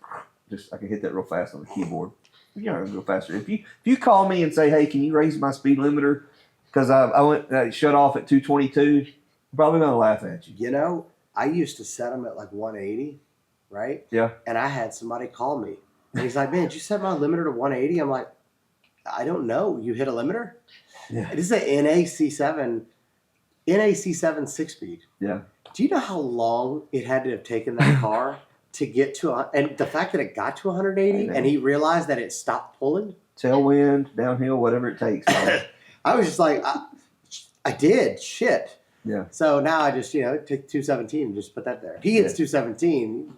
just, I can hit that real fast on the keyboard. You're not going to go faster. If you call me and say, hey, can you raise my speed limiter because I went shut off at 222, I'm probably going to laugh at you. I used to set them at like 180, right? Yeah. And I had somebody call me. And he's like, man, did you set my limiter to 180? I'm like, I don't know. You hit a limiter? Yeah. This is an NAC7 6-speed. Yeah. Do you know how long it had to have taken that car to get to, and the fact that it got to 180 and he realized that it stopped pulling. Tailwind, downhill, whatever it takes. Man. I was just like, I did shit. Yeah. So now I just, take 217 and just put that there. He hits 217.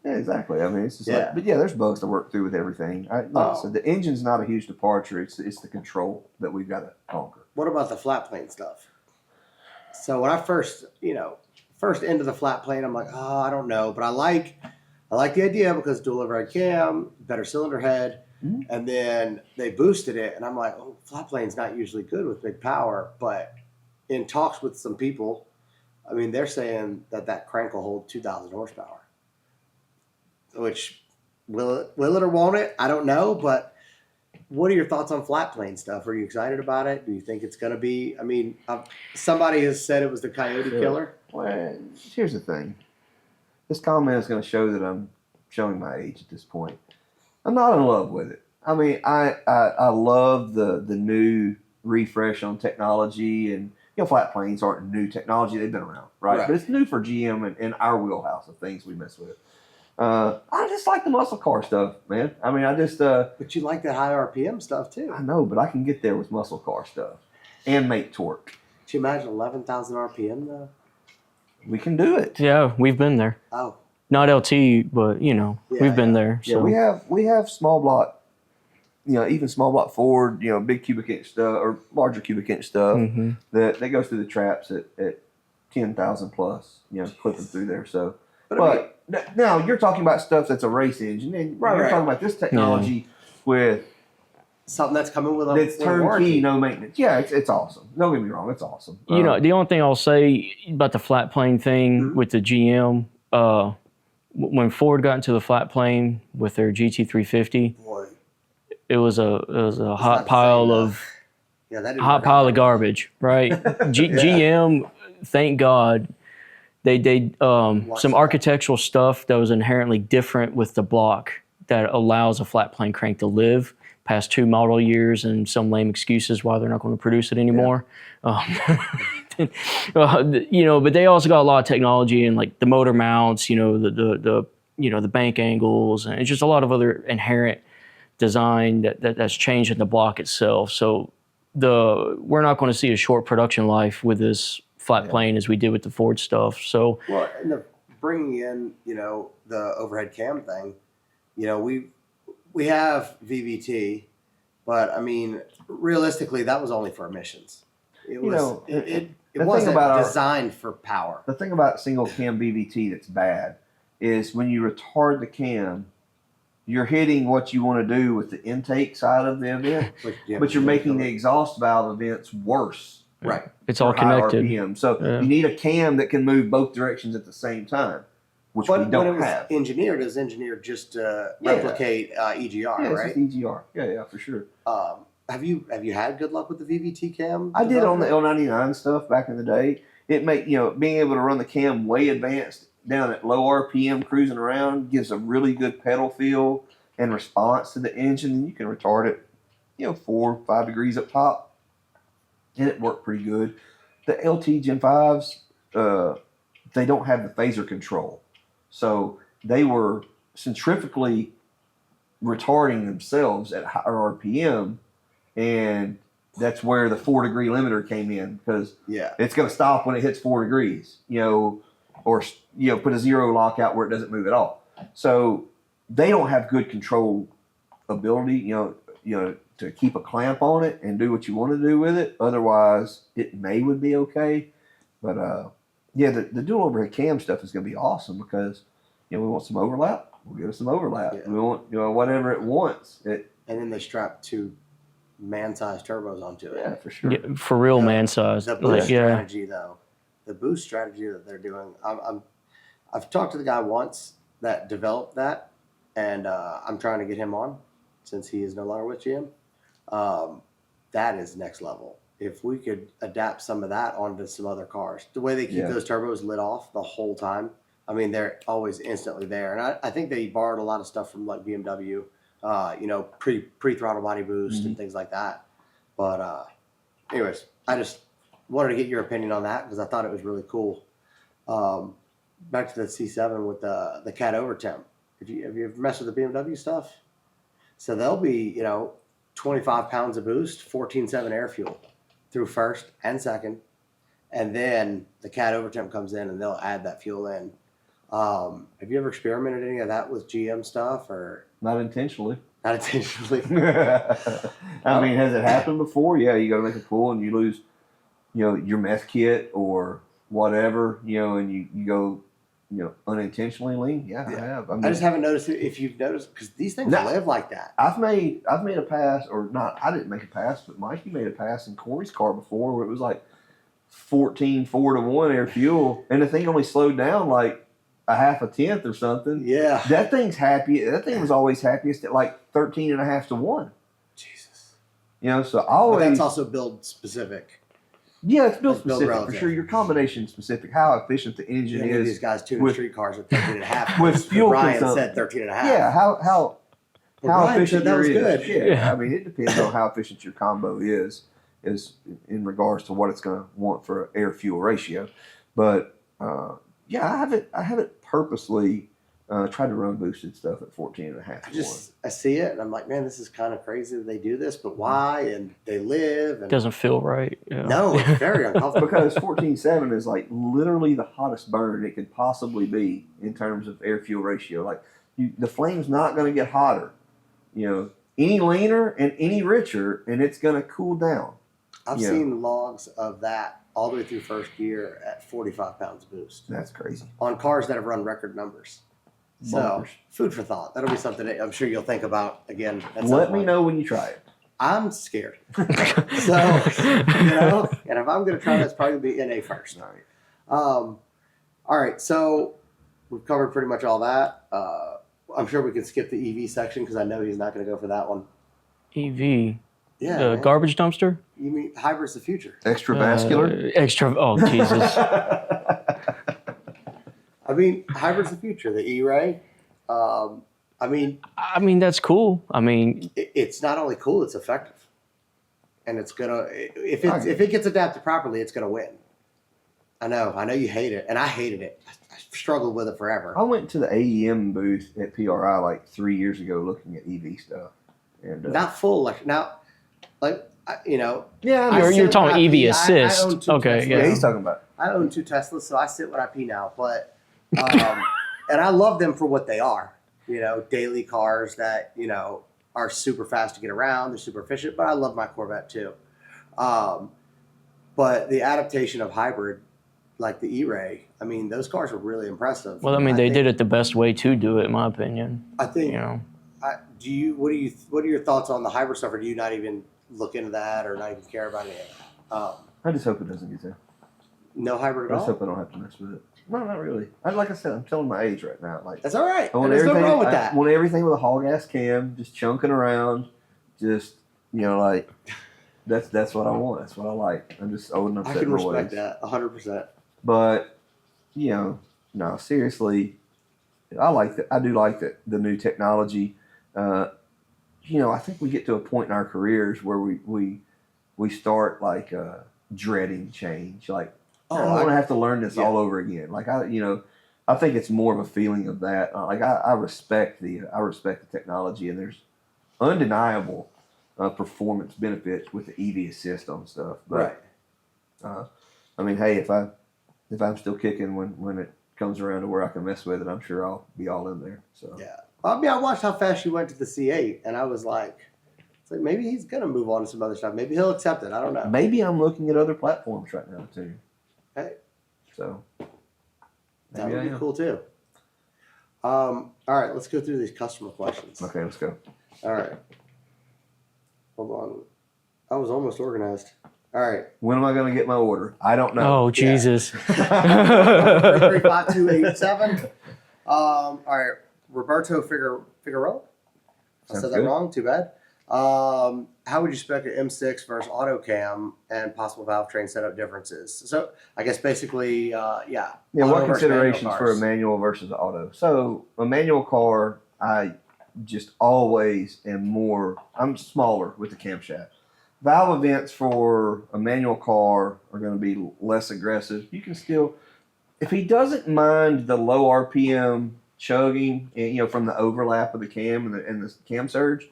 Yeah, exactly. I mean, it's just Yeah. like, but yeah, there's bugs to work through with everything. So the engine's not a huge departure. It's the control that we've got to conquer. What about the flat plane stuff? So when I first into the flat plane, I'm like, oh, I don't know, but I like the idea because dual overhead cam, better cylinder head, and then they boosted it, and I'm like, oh, flat plane's not usually good with big power, but in talks with some people, I mean, they're saying that crank will hold 2,000 horsepower. Which will it or won't it? I don't know, but what are your thoughts on flat plane stuff? Are you excited about it? Do you think it's going to be? I mean, somebody has said it was the coyote killer. Well, here's the thing. This comment is going to show that I'm showing my age at this point. I'm not in love with it. I mean, I love the new refresh on technology, and flat planes aren't new technology. They've been around, right? But it's new for GM and in our wheelhouse of things we mess with. I just like the muscle car stuff, man. I mean, But you like that high RPM stuff too. I know, but I can get there with muscle car stuff and make torque. Can you imagine 11,000 RPM though? We can do it. Yeah, we've been there. Oh, Not LT, but we've been there. So Yeah, we have small block, even small block Ford, big cubic inch stuff or larger cubic inch stuff that goes through the traps at 10,000 plus, clipping through there. So, but now you're talking about stuff that's a race engine, and you're talking about this technology with something that's coming with that's with turnkey, warranty. no maintenance. Yeah, it's awesome. Don't get me wrong, it's awesome. the only thing I'll say about the flat plane thing with the GM, when Ford got into the flat plane with their GT350, Boy, it was a not hot the pile same, of yeah, that didn't hot work pile out. of garbage, right? GM, thank God, they some architectural stuff that was inherently different with the block that allows a flat plane crank to live past 2 model years, and some lame excuses why they're not going to produce it anymore. But they also got a lot of technology and like the motor mounts, the bank angles, and it's just a lot of other inherent design that's changed in the block itself. So we're not going to see a short production life with this flat plane as we did with the Ford stuff. So Well, and bringing in, the overhead cam thing, we have VVT, but I mean, realistically, that was only for emissions. It was it thing wasn't about designed for power. The thing about single cam BVT that's bad is when you retard the cam, you're hitting what you want to do with the intake side of the event, but you're making the exhaust valve events worse. right. it's all for high connected. RPM. So Yeah. you need a cam that can move both directions at the same time, which But we when don't it was have. engineered, it was engineered just to Yeah. replicate EGR, Yeah, it's right? just EGR. Yeah, for sure. Have you had good luck with the VVT cam? I did on the development? L99 stuff back in the day. It being able to run the cam way advanced down at low RPM cruising around gives a really good pedal feel and response to the engine. And you can retard it, 4 or 5 degrees up top, and it worked pretty good. The LT Gen 5s, they don't have the phaser control, so they were centrifugally retarding themselves at higher RPM, and that's where the 4-degree limiter came in, because Yeah. it's going to stop when it hits 4 degrees, or put a zero lockout where it doesn't move at all. So they don't have good control ability, to keep a clamp on it and do what you want to do with it. Otherwise, it would be okay. But the dual overhead cam stuff is going to be awesome because we want some overlap. We'll give it some overlap. Yeah. We want whatever it wants. And then they strap 2 man-sized turbos onto it. Yeah, for sure. Yeah, for real, Yeah. man size. The Like, boost yeah, strategy, though, the boost strategy that they're doing, I've talked to the guy once that developed that, and I'm trying to get him on since he is no longer with GM. That is next level. If we could adapt some of that onto some other cars, the way they keep those turbos lit off the whole time, I mean, they're always instantly there. And I think they borrowed a lot of stuff from like BMW, pre-throttle body boost and things like that. But anyways, I just wanted to get your opinion on that because I thought it was really cool. back to the C7 with the cat over temp. Have you ever messed with the BMW stuff? So they'll be 25 pounds of boost, 14.7 air fuel through first and second, and then the cat over temp comes in and they'll add that fuel in. Have you ever experimented any of that with GM stuff or Not intentionally. not intentionally? I mean, has it happened before? Yeah, you go to make a pull and you lose, your meth kit or whatever, and you go, unintentionally lean. Yeah, I have. I mean, I just haven't noticed it, if you've noticed, because these things No. live like that. I've made a pass, or not. I didn't make a pass, but Mikey made a pass in Corey's car before, where it was like 14 4-to-1 air fuel, and the thing only slowed down like a half a tenth or something. Yeah. That thing's happy. That thing was always happiest at like 13.5-to-1. Jesus. So I But always. that's also build specific. Yeah, it's built It's built specific for relative. sure. Your combination specific, how efficient the engine You know, is. these guys tuning with- street cars at 13.5. with fuel Brian consumption. said 13.5. Yeah, how Well, Brian efficient said that was your is. good. Yeah, I mean it depends on how efficient your combo is in regards to what it's going to want for air fuel ratio. But yeah, I haven't purposely tried to run boosted stuff at 14.5. I see it and I'm like, man, this is kind of crazy that they do this, but why? And they live. And Doesn't feel right. Yeah. no, it's very uncomfortable. Because 14.7 is like literally the hottest burn it could possibly be in terms of air fuel ratio. Like the flame's not going to get hotter, any leaner and any richer, and it's going to cool down. I've Yeah. seen logs of that all the way through first gear at 45 pounds boost That's crazy. on cars that have run record numbers. So, Bonkers. food for thought. That'll be something that I'm sure you'll think about again. At some Let me point. know when you try it. I'm scared. So, and if I'm going to try, that's probably be NA first. All right. All right, so we've covered pretty much all that. I'm sure we can skip the EV section because I know he's not going to go for that one. EV, Yeah, man. garbage dumpster, You mean hybrid's the future? Extravascular. extra. Oh Jesus! I mean, hybrid's the future. The E-Ray. I mean, I mean that's cool. I mean, it's not only cool; it's effective, and it's gonna if it gets adapted properly, it's gonna win. I know you hate it, and I hated it. I struggled with it forever. I went to the AEM booth at PRI like 3 years ago looking at EV stuff. And Not full electric. Now, yeah, I you're sit talking when I EV pee. I assist. own 2 Okay, Teslas. yeah, yeah. he's talking about. I own 2 Teslas, so I sit when I pee now. But and I love them for what they are. Daily cars that are super fast to get around. They're super efficient. But I love my Corvette too. But the adaptation of hybrid, like the E-Ray, I mean, those cars are really impressive. Well, I mean, they think- did it the best way to do it, in my opinion. I think. You know, What are your thoughts on the hybrid stuff, or do you not even look into that, or not even care about it? I just hope it doesn't get there. No hybrid I at just all. hope I don't have to mess with it. No, not really. Like I said, I'm telling my age right now. Like That's all right. I want There's no everything. wrong with I that. want everything with a haul gas cam, just chunking around, just like that's what I want. That's what I like. I'm just old enough I to can my respect ways. that 100%. But no, seriously, I do like the new technology. I think we get to a point in our careers where we start like dreading change. Like, I don't want to have to learn this all over again. Like I think it's more of a feeling of that. Like I respect the technology, and there's undeniable performance benefits with the EV assist on stuff. But, right. I mean, hey, if I'm still kicking when it comes around to where I can mess with it, I'm sure I'll be all in there. So Yeah. I mean, I watched how fast you went to the C8, and I was like, it's like maybe he's gonna move on to some other stuff. Maybe he'll accept it. I don't know. maybe I'm looking at other platforms right now too. Hey, So that maybe would I be am. cool too. All right, let's go through these customer questions. Okay, let's go. All right. Hold on. I was almost organized. All right. When am I going to get my order? I don't know. oh Jesus! 35287. All right. Roberto Figueroa. I Sounds said that good. wrong. Too bad. How would you spec an M6 versus AutoCam and possible valve train setup differences? So I guess basically, yeah. Yeah, auto what versus manual considerations for a cars. manual versus auto? So a manual car, I just always am I'm smaller with the camshaft. Valve events for a manual car are going to be less aggressive. You can still, if he doesn't mind the low RPM chugging, from the overlap of the cam and the cam surge,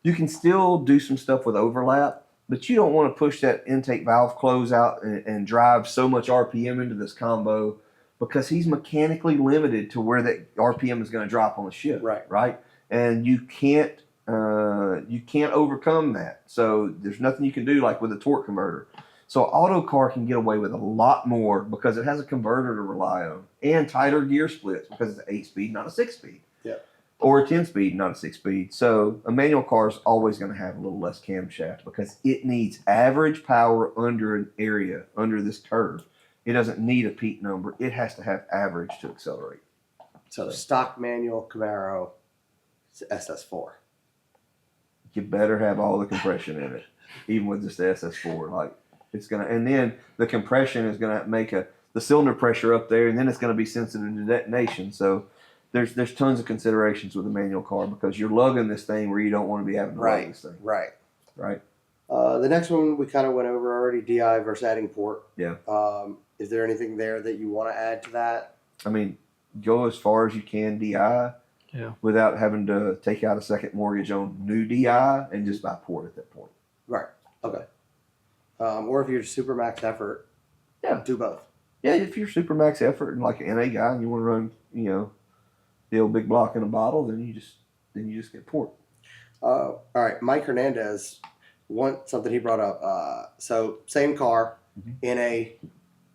you can still do some stuff with overlap, but you don't want to push that intake valve close out and drive so much RPM into this combo because he's mechanically limited to where that RPM is going to drop on the ship. Right. And you can't overcome that. So there's nothing you can do like with a torque converter. So auto car can get away with a lot more because it has a converter to rely on and tighter gear splits because it's an 8-speed, not a 6-speed. Yeah. Or a 10-speed, not a 6-speed. So a manual car is always going to have a little less camshaft because it needs average power under an area, under this curve. It doesn't need a peak number. It has to have average to accelerate. So stock manual Camaro SS4. You better have all the compression in it, even with just the SS4. Like it's gonna, and then the compression is gonna make the cylinder pressure up there, and then it's gonna be sensitive to detonation. So there's tons of considerations with a manual car because you're lugging this thing where you don't want to be having to lug this thing. Right. Right. The next one we kind of went over already, DI versus adding port. Yeah. Is there anything there that you want to add to that? I mean, go as far as you can DI. Yeah. Without having to take out a second mortgage on new DI and just buy port at that point. Right. Okay. Or if you're super max effort, do both. Yeah, if you're super max effort and like an NA guy and you want to run, the old big block in a bottle, then you just get port. All right, Mike Hernandez, something he brought up. So same car, NA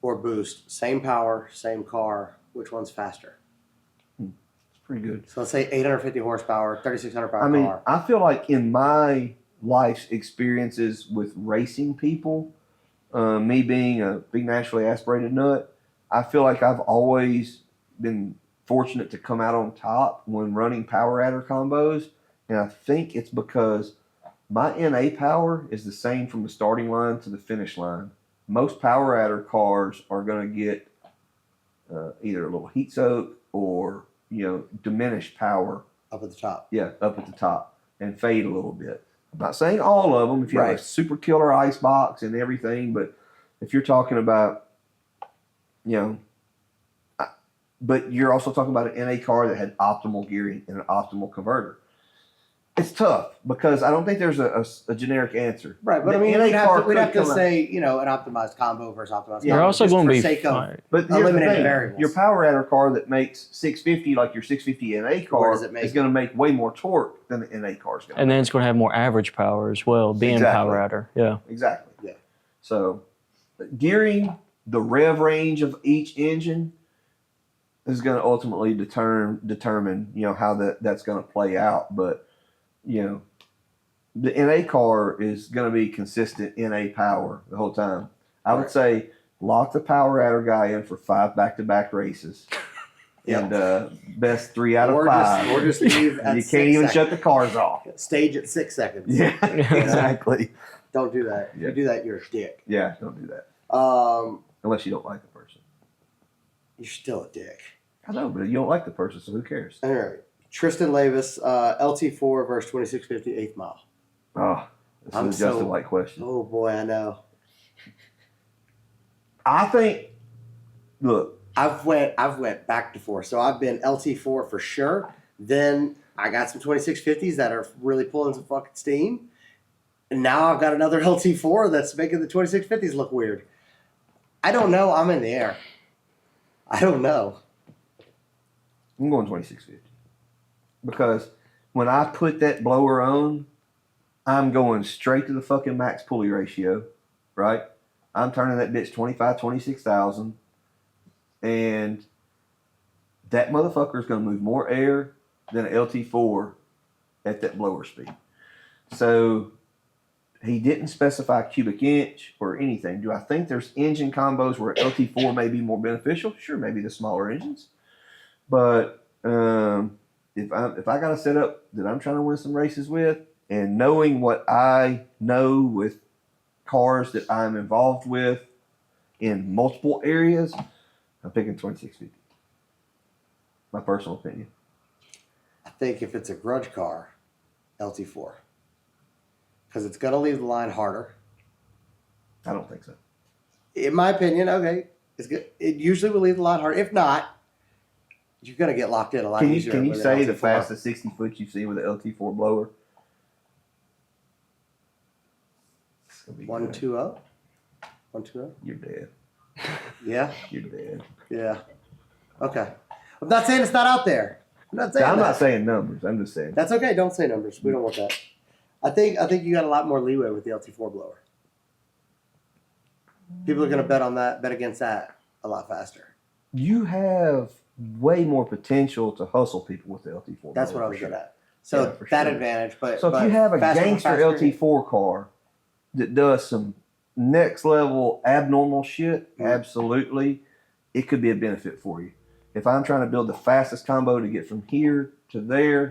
or boost, same power, same car. Which one's faster? Pretty good. So let's say 850 horsepower, 3,600 power I mean, car. I feel like in my life's experiences with racing people, me being a big naturally aspirated nut, I feel like I've always been fortunate to come out on top when running power adder combos. And I think it's because my NA power is the same from the starting line to the finish line. Most power adder cars are going to get either a little heat soak or diminished power. Up at the top. Yeah, up at the top and fade a little bit. I'm not saying all of them. If you have Right. a super killer ice box and everything, but if you're talking about, but you're also talking about an NA car that had optimal gearing and an optimal converter. It's tough because I don't think there's a generic answer. Right, but The I mean, NA we'd have car to could come out- say, an optimized combo versus optimized combo. You're also just going for to be sake of fine. But here's the eliminating thing, variables. your power adder car that makes 650, like your 650 NA Where car, does it make is going to make way more torque than the NA car is going to. And then it's going to have more average power as well, being Exactly. power adder. Yeah. Exactly. Yeah. So, gearing the rev range of each engine is going to ultimately determine how that's going to play out. But the NA car is going to be consistent NA power the whole time. I would Right. say lock the power adder guy in for 5 back-to-back races. Yeah. And best 3 out of or 5. Just, or just leave at you 6 can't even seconds. shut the cars off. Stage at 6 seconds. Yeah, exactly. Don't do that. If Yeah. you do that, you're a dick. Yeah, don't do that. Unless you don't like the person. You're still a dick. I know, but you don't like the person, so who cares? All right. Tristan Lavis, LT4 versus 2650 8th mile. Oh, this I'm is just a so- white question. Oh boy, I know. I think, look, I've went back to forth. So I've been LT4 for sure. Then I got some 2650s that are really pulling some fucking steam. And now I've got another LT4 that's making the 2650s look weird. I don't know. I'm in the air. I don't know. I'm going 2650. Because when I put that blower on, I'm going straight to the fucking max pulley ratio, right? I'm turning that bitch 26,000. And that motherfucker is going to move more air than an LT4 at that blower speed. So he didn't specify cubic inch or anything. Do I think there's engine combos where LT4 may be more beneficial? Sure, maybe the smaller engines. But if I got a setup that I'm trying to win some races with, and knowing what I know with cars that I'm involved with in multiple areas, I'm picking 2650. My personal opinion. I think if it's a grudge car, LT4. Because it's going to leave the line harder. I don't think so. In my opinion, okay. It's good. It usually will leave a lot harder. If not, you're gonna get locked in a lot easier. Can you with an say the LT4. fastest 60 foot you've seen with an LT4 blower? It's gonna be 120? good. 120? You're dead. Yeah. You're dead. Yeah. Okay. I'm not saying it's not out there. I'm not saying I'm that. not saying numbers. I'm just saying. That's okay. Don't say numbers. We don't want that. I think you got a lot more leeway with the LT4 blower. People are going to bet against that a lot faster. You have way more potential to hustle people with the LT4. That's what I was getting at. So Yeah, for that sure. advantage, but So if you have a faster, gangster LT4 car that does some next level abnormal shit, Mhm. absolutely, it could be a benefit for you. If I'm trying to build the fastest combo to get from here to there,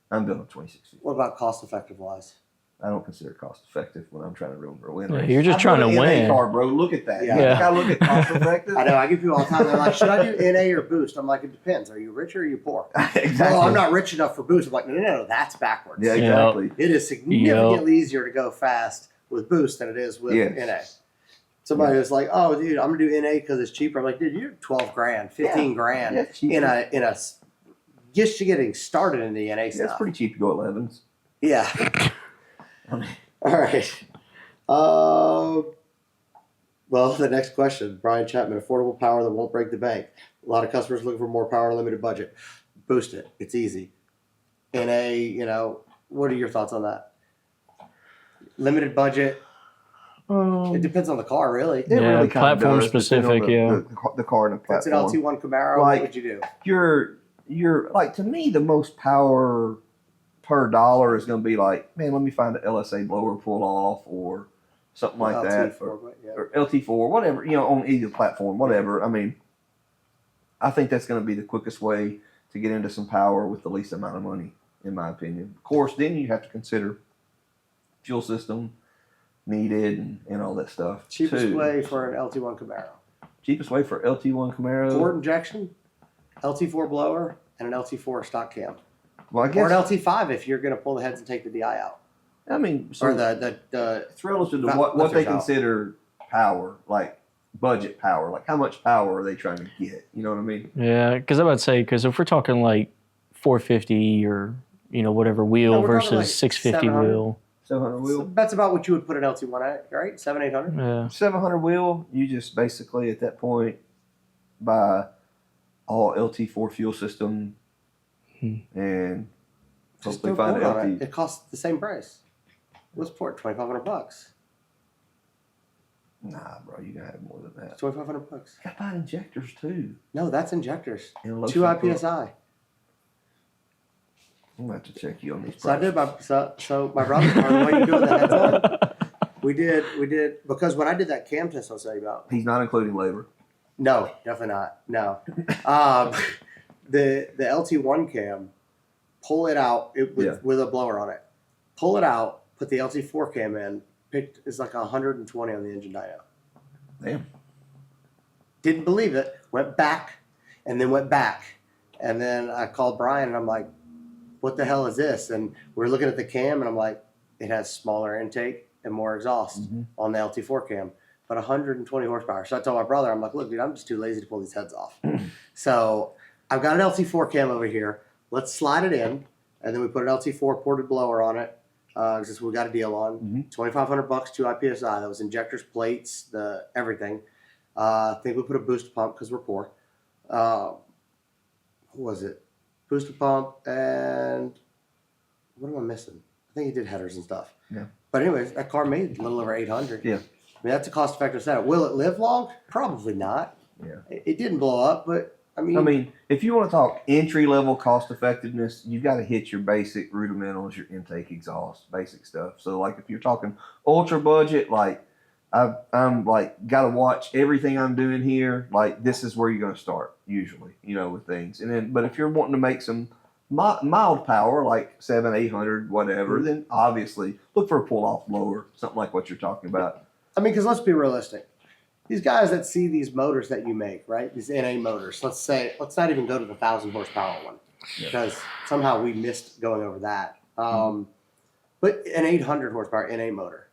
I'm building 26 feet. What about cost effective wise? I don't consider it cost effective when I'm trying to win. Yeah, you're just trying to win. Car, bro. Look at that. Yeah. You think I look at cost effective? I know. I get people all the time. They're like, "Should I do NA or boost?" I'm like, "It depends. Are you rich or are you poor?" Exactly. No, I'm not rich enough for boost. I'm like, no, that's backwards. Yeah, exactly. It is significantly easier to go fast with boost than it is with Yes. NA. Somebody was like, "Oh, dude, I'm gonna do NA because it's cheaper." I'm like, "Dude, you're 12 grand, 15 grand Yeah, it's cheap. in a just to getting started in the NA Yeah, it's stuff." pretty cheap to go 11s. Yeah. I mean, All right. Well, the next question, Brian Chapman, affordable power that won't break the bank. A lot of customers looking for more power, limited budget. Boost it. It's easy. NA, what are your thoughts on that? Limited budget. It depends on the car, really. It Yeah, really kinda platform does, depending specific, on yeah. The car and the If it's an platform. LT1 Camaro, Like- what would you do? You're like, to me, the most power per dollar is going to be like, man, let me find an LSA blower pull off or something like that, LT4, but yeah. or LT4, whatever, on either platform, whatever. I mean, I think that's going to be the quickest way to get into some power with the least amount of money, in my opinion. Of course, then you have to consider fuel system needed and all that stuff. Cheapest too. way for an LT1 Camaro. Cheapest way for LT1 Camaro. Ford injection, LT4 blower, and an LT4 stock cam. Well, I Or guess. an LT5 if you're going to pull the heads and take the DI out. I mean, so Or the it's relative to Not- what not they their job. consider power, like budget power. Like how much power are they trying to get? You know what I mean? Yeah, because I would say, because if we're talking like 450 or whatever wheel No, we're talking versus like 650 700. wheel, 700 wheel. that's about what you would put an LT1 at, right? 700-800? yeah, 700 wheel. You just basically at that point buy all LT4 fuel system and Just hopefully throw find Ford an on LT. it. It costs the same price. What's port? $2,500. Nah, bro, you gotta have more than that. $2,500. You gotta buy injectors too. No, that's injectors. And low 2 sulfur. IPSI. I'm gonna have to check you on these. So I did prices. my brother's car. The way you do it, the heads on. We did because when I did that cam test, I'll tell you about. He's not including labor. No, definitely not. No, the LT1 cam, pull it out with a blower on it. Pull it out. Put the LT4 cam in. It's like 120 on the engine dyno. Damn. Didn't believe it. Went back, and then went back, and then I called Brian and I'm like, "What the hell is this?" And we're looking at the cam and I'm like, "It has smaller intake and more exhaust on the LT4 cam, but 120 horsepower." So I told my brother, I'm like, "Look, dude, I'm just too lazy to pull these heads off." So I've got an LT4 cam over here. Let's slide it in, and then we put an LT4 ported blower on it. Because we got a deal on $2,500, 2 IPSI. That was injectors, plates, the everything. I think we put a booster pump because we're poor. What was it? Booster pump and what am I missing? I think he did headers and stuff. Yeah. But anyways, that car made a little over 800. Yeah. I mean, that's a cost-effective setup. Will it live long? Probably not. Yeah. It didn't blow up, but I mean, if you want to talk entry level cost effectiveness, you've got to hit your basic rudimentals, your intake, exhaust, basic stuff. So, like if you're talking ultra budget, like I'm like got to watch everything I'm doing here. Like this is where you're going to start usually, with things. And then, but if you're wanting to make some mild power, like 700-800, whatever, then obviously look for a pull off blower, something like what you're talking about. I mean, because let's be realistic. These guys that see these motors that you make, right? These NA motors. Let's not even go to the 1,000 horsepower one because somehow we missed going over that. But an 800 horsepower NA motor.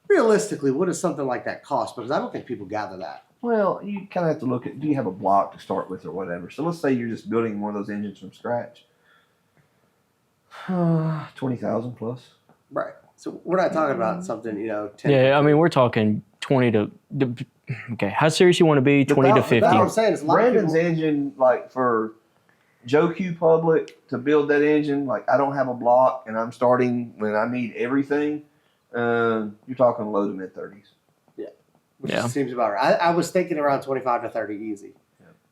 Realistically, what does something like that cost? Because I don't think people gather that. Well, you kind of have to look at, do you have a block to start with or whatever? So let's say you're just building one of those engines from scratch. 20,000 plus. Right. So we're not talking about something, 10. Yeah, I mean, we're talking 20 to. Okay, how serious you want to be? 20 to That's 50. That's what I'm saying. Is a lot of Brandon's people- engine, like for Joe Q Public to build that engine, like I don't have a block and I'm starting when I need everything. You're talking low to mid 30s. which Yeah. seems about right. I was thinking around 25 to 30 easy.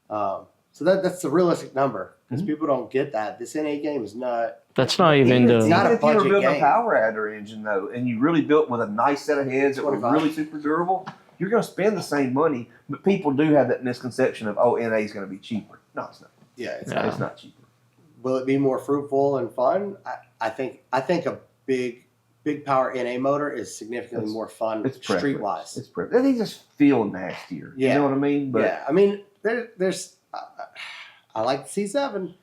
So that's the realistic number because people don't get that. This NA game is not. That's not even It's the. not a If you were budget building a game. power adder engine though, and you really built with a nice set of heads that were 25. really super durable, you're going to spend the same money. But people do have that misconception of, oh, NA is going to be cheaper. No, it's not. Yeah, it's Yeah. not. It's not cheaper. Will it be more fruitful and fun? I think a big power NA motor is significantly It's- more fun It's street preference. wise. It's preference. They just feel nastier. Yeah. You know what I mean? But Yeah, I mean there's I like the C7,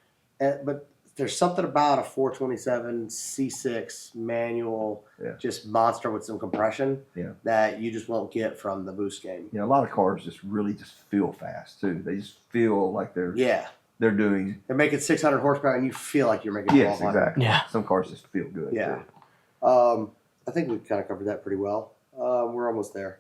but there's something about a 427 C6 manual, Yeah. just monster with some compression, Yeah. that you just won't get from the boost game. you know, a lot of cars just really just feel fast too. They just feel like they're Yeah, doing. they're making 600 horsepower, and you feel like you're making Yes, 1200. exactly. Yeah. Some cars just feel good. Yeah. too. I think we've kind of covered that pretty well. We're almost there.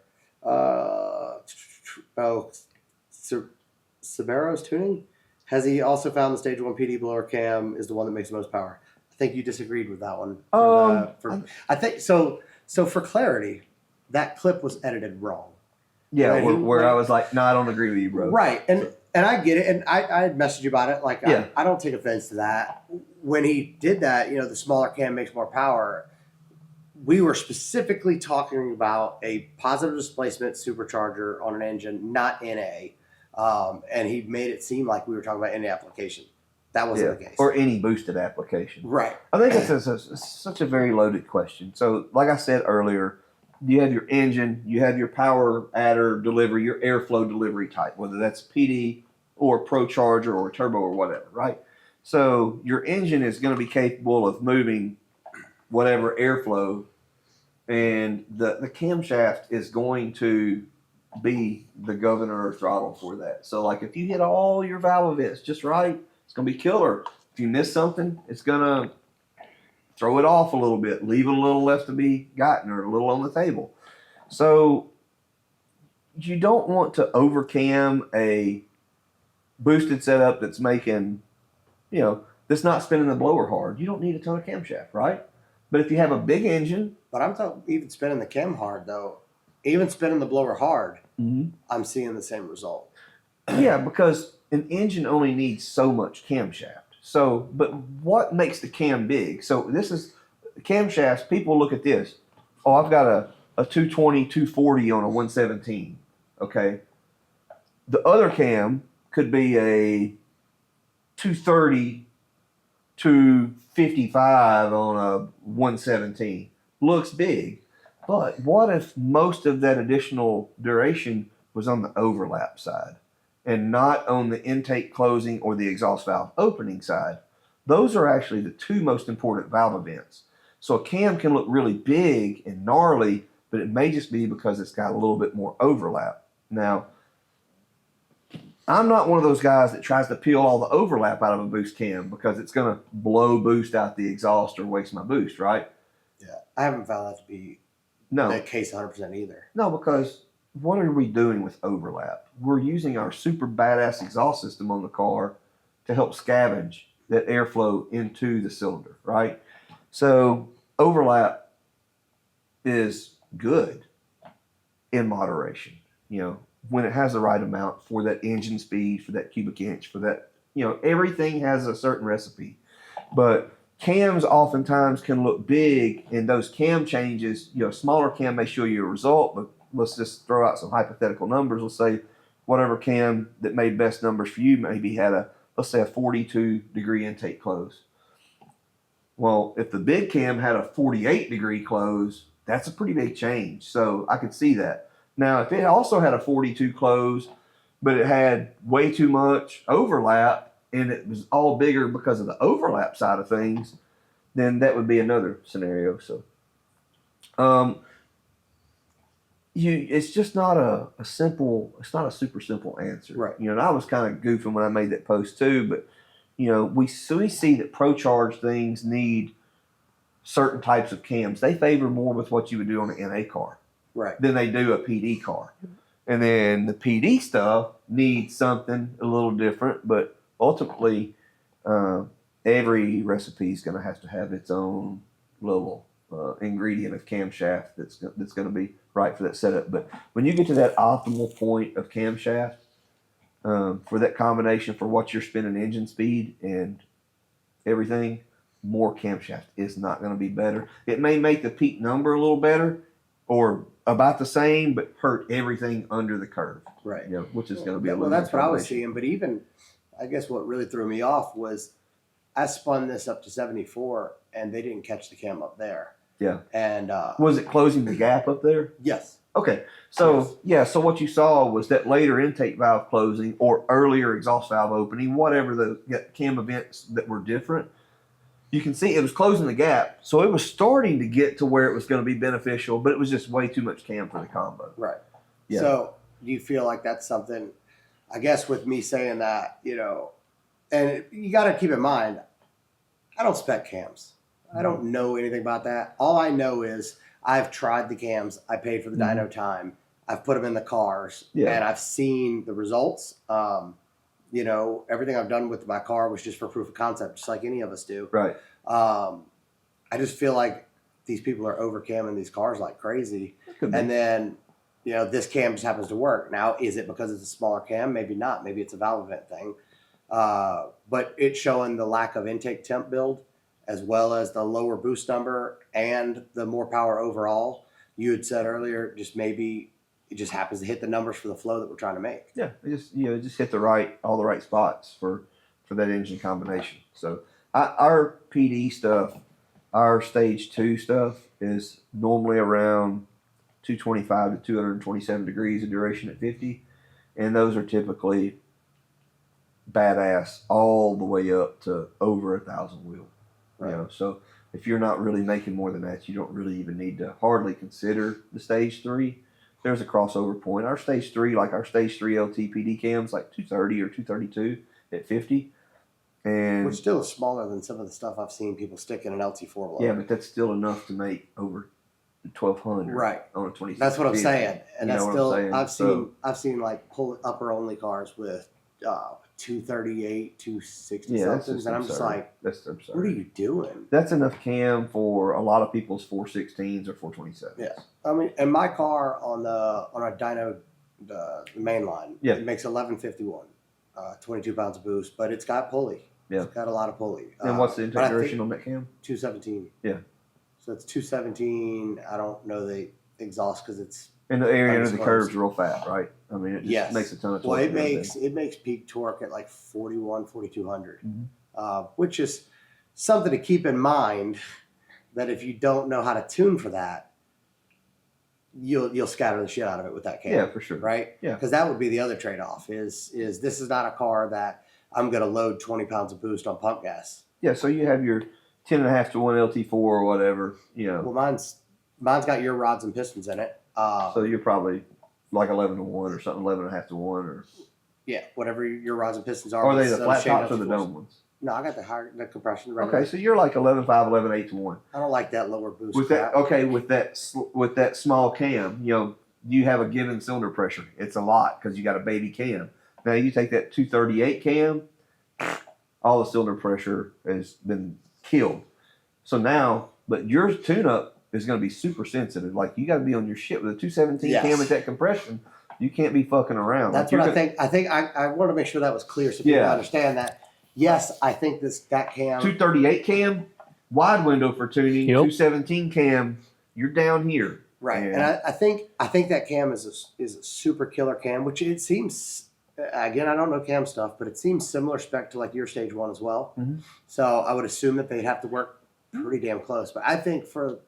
Sabero's tuning. Has he also found the stage 1 PD blower cam is the one that makes the most power? I think you disagreed with that one. I think so. So for clarity, that clip was edited wrong. Yeah, Right, where he- I was like, no, I don't agree with you, bro. Right, and I get it, and I had messaged you about it. Like, Yeah. I don't take offense to that. When he did that, the smaller cam makes more power. We were specifically talking about a positive displacement supercharger on an engine, not NA, and he made it seem like we were talking about NA application. That wasn't Yeah. the case. Or any boosted application. Right. I think it's such a very loaded question. So, like I said earlier, you have your engine, you have your power adder delivery, your airflow delivery type, whether that's PD or Pro Charger or turbo or whatever, right? So, your engine is going to be capable of moving whatever airflow, and the camshaft is going to be the governor or throttle for that. So, like if you hit all your valve events just right, it's going to be killer. If you miss something, it's going to throw it off a little bit, leave a little left to be gotten or a little on the table. So you don't want to overcam a boosted setup that's making, that's not spinning the blower hard. You don't need a ton of camshaft, right? But if you have a big engine, But I'm talking even spinning the cam hard, though. Even spinning the blower hard, I'm seeing the same result. yeah, because an engine only needs so much camshaft. So, but what makes the cam big? So this is camshafts. People look at this. Oh, I've got a 220, 240 on a 117. Okay. The other cam could be a 230, 255 on a 117. Looks big. But what if most of that additional duration was on the overlap side and not on the intake closing or the exhaust valve opening side? Those are actually the two most important valve events. So a cam can look really big and gnarly, but it may just be because it's got a little bit more overlap. Now, I'm not one of those guys that tries to peel all the overlap out of a boost cam because it's going to blow boost out the exhaust or waste my boost, right? Yeah. I haven't found that to be No. the case 100% either. No, because what are we doing with overlap? We're using our super badass exhaust system on the car to help scavenge that airflow into the cylinder, right? So overlap is good in moderation, when it has the right amount for that engine speed, for that cubic inch, for that, everything has a certain recipe. But cams oftentimes can look big, and those cam changes, smaller cam may show you a result, but let's just throw out some hypothetical numbers. Let's say whatever cam that made best numbers for you maybe had let's say a 42-degree intake close. Well, if the big cam had a 48-degree close, that's a pretty big change. So I could see that. Now, if it also had a 42 close, but it had way too much overlap and it was all bigger because of the overlap side of things, then that would be another scenario. So, it's just not a simple, it's not a super simple answer. Right. You know, and I was kind of goofing when I made that post too, but you know, we see that Pro Charge things need certain types of cams. They favor more with what you would do on an NA car Right. than they do a PD car. And then the PD stuff needs something a little different, but ultimately, every recipe is going to have its own little ingredient of camshaft that's going to be right for that setup. But when you get to that optimal point of camshaft, for that combination for what you're spending engine speed and everything, more camshaft is not going to be better. It may make the peak number a little better or about the same, but hurt everything under the curve. Right. You know, which is going to be a Well, little. that's what I was seeing. But even, I guess what really threw me off was I spun this up to 74, and they didn't catch the cam up there. Yeah. And Was it closing the gap up there? yes. Okay, so so what you saw was that later intake valve closing or earlier exhaust valve opening, whatever the cam events that were different, you can see it was closing the gap. So it was starting to get to where it was going to be beneficial, but it was just way too much cam for the combo. Right. Yeah. So do you feel like that's something, I guess with me saying that, you know, and you got to keep in mind, I don't spec cams. I don't know anything about that. All I know is I've tried the cams. I paid for the dyno time. I've put them in the cars, and I've seen the results. You know, everything I've done with my car was just for proof of concept, just like any of us do. Right. I just feel like these people are over camming these cars like crazy. And then, you know, this cam just happens to work. Now, is it because it's a smaller cam? Maybe not. Maybe it's a valve event thing. But it's showing the lack of intake temp build as well as the lower boost number and the more power overall. You had said earlier, just maybe it just happens to hit the numbers for the flow that we're trying to make. Yeah, it just hit all the right spots for that engine combination. So our PD stuff, our stage 2 stuff is normally around 225 to 227 degrees of duration at 50, and those are typically badass all the way up to over 1,000 wheel. Right. You know, so if you're not really making more than that, you don't really even need to hardly consider the stage 3. There's a crossover point. Our stage 3, like our stage 3 LTPD cams, like 230 or 232 at 50. And Which still is smaller than some of the stuff I've seen people stick in an LT4 blower. yeah, but that's still enough to make over 1,200 Right. on a 26. That's what I'm saying. And You that's know what still, I'm saying? I've seen like pull upper only cars with 238, 260 Yeah, that's something. just And I'm just absurd. like, That's absurd. what are you doing? That's enough cam for a lot of people's 416s or 427s. Yeah. I mean, and my car on a dyno, the main line, Yeah. it makes 1151, 22 pounds of boost, but it's got pulley. Yeah. It's got a lot of pulley. And what's the but I intake think duration on that cam? 217. Yeah. So it's 217. I don't know the exhaust because it's And the area under the Undisclosed. curve's real fat, right? I mean, it just Yes. makes a ton of torque. well, it and everything. makes peak torque at like 41, 4200, Mhm. which is something to keep in mind. That if you don't know how to tune for that, you'll scatter the shit out of it with that cam. Yeah, for sure. Right? Yeah. Because that would be the other trade off. Is this is not a car that I'm going to load 20 pounds of boost on pump gas. Yeah, so you have your 10.5 to 1 LT4 or whatever, you know. Well, mine's got your rods and pistons in it. So you're probably like 11 to 1 or something, 11.5 to 1 or. Yeah, whatever your rods and pistons are. Are they with the some flat shaded tops or the LT4s. dome ones? No, I got the compression. the regular. Okay, so you're like 11.5, 11.8 to 1. I don't like that lower boost. With crap. that, okay, with that small cam, you know, you have a given cylinder pressure. It's a lot because you got a baby cam. Now you take that 238 cam, all the cylinder pressure has been killed. So now, but your tune-up is going to be super sensitive. Like you got to be on your shit with a 217 Yes. cam at that compression. You can't be fucking around. That's Like, what you're I think. I want to make sure that was clear so people Yeah. understand that. Yes, I think that cam. 238 cam, wide window for tuning. Yep. 217 cam, you're down here. Right, And- and I think that cam is a super killer cam, which it seems. Again, I don't know cam stuff, but it seems similar spec to like your stage 1 as well. Mhm. So I would assume that they'd have to work pretty damn close. But I think for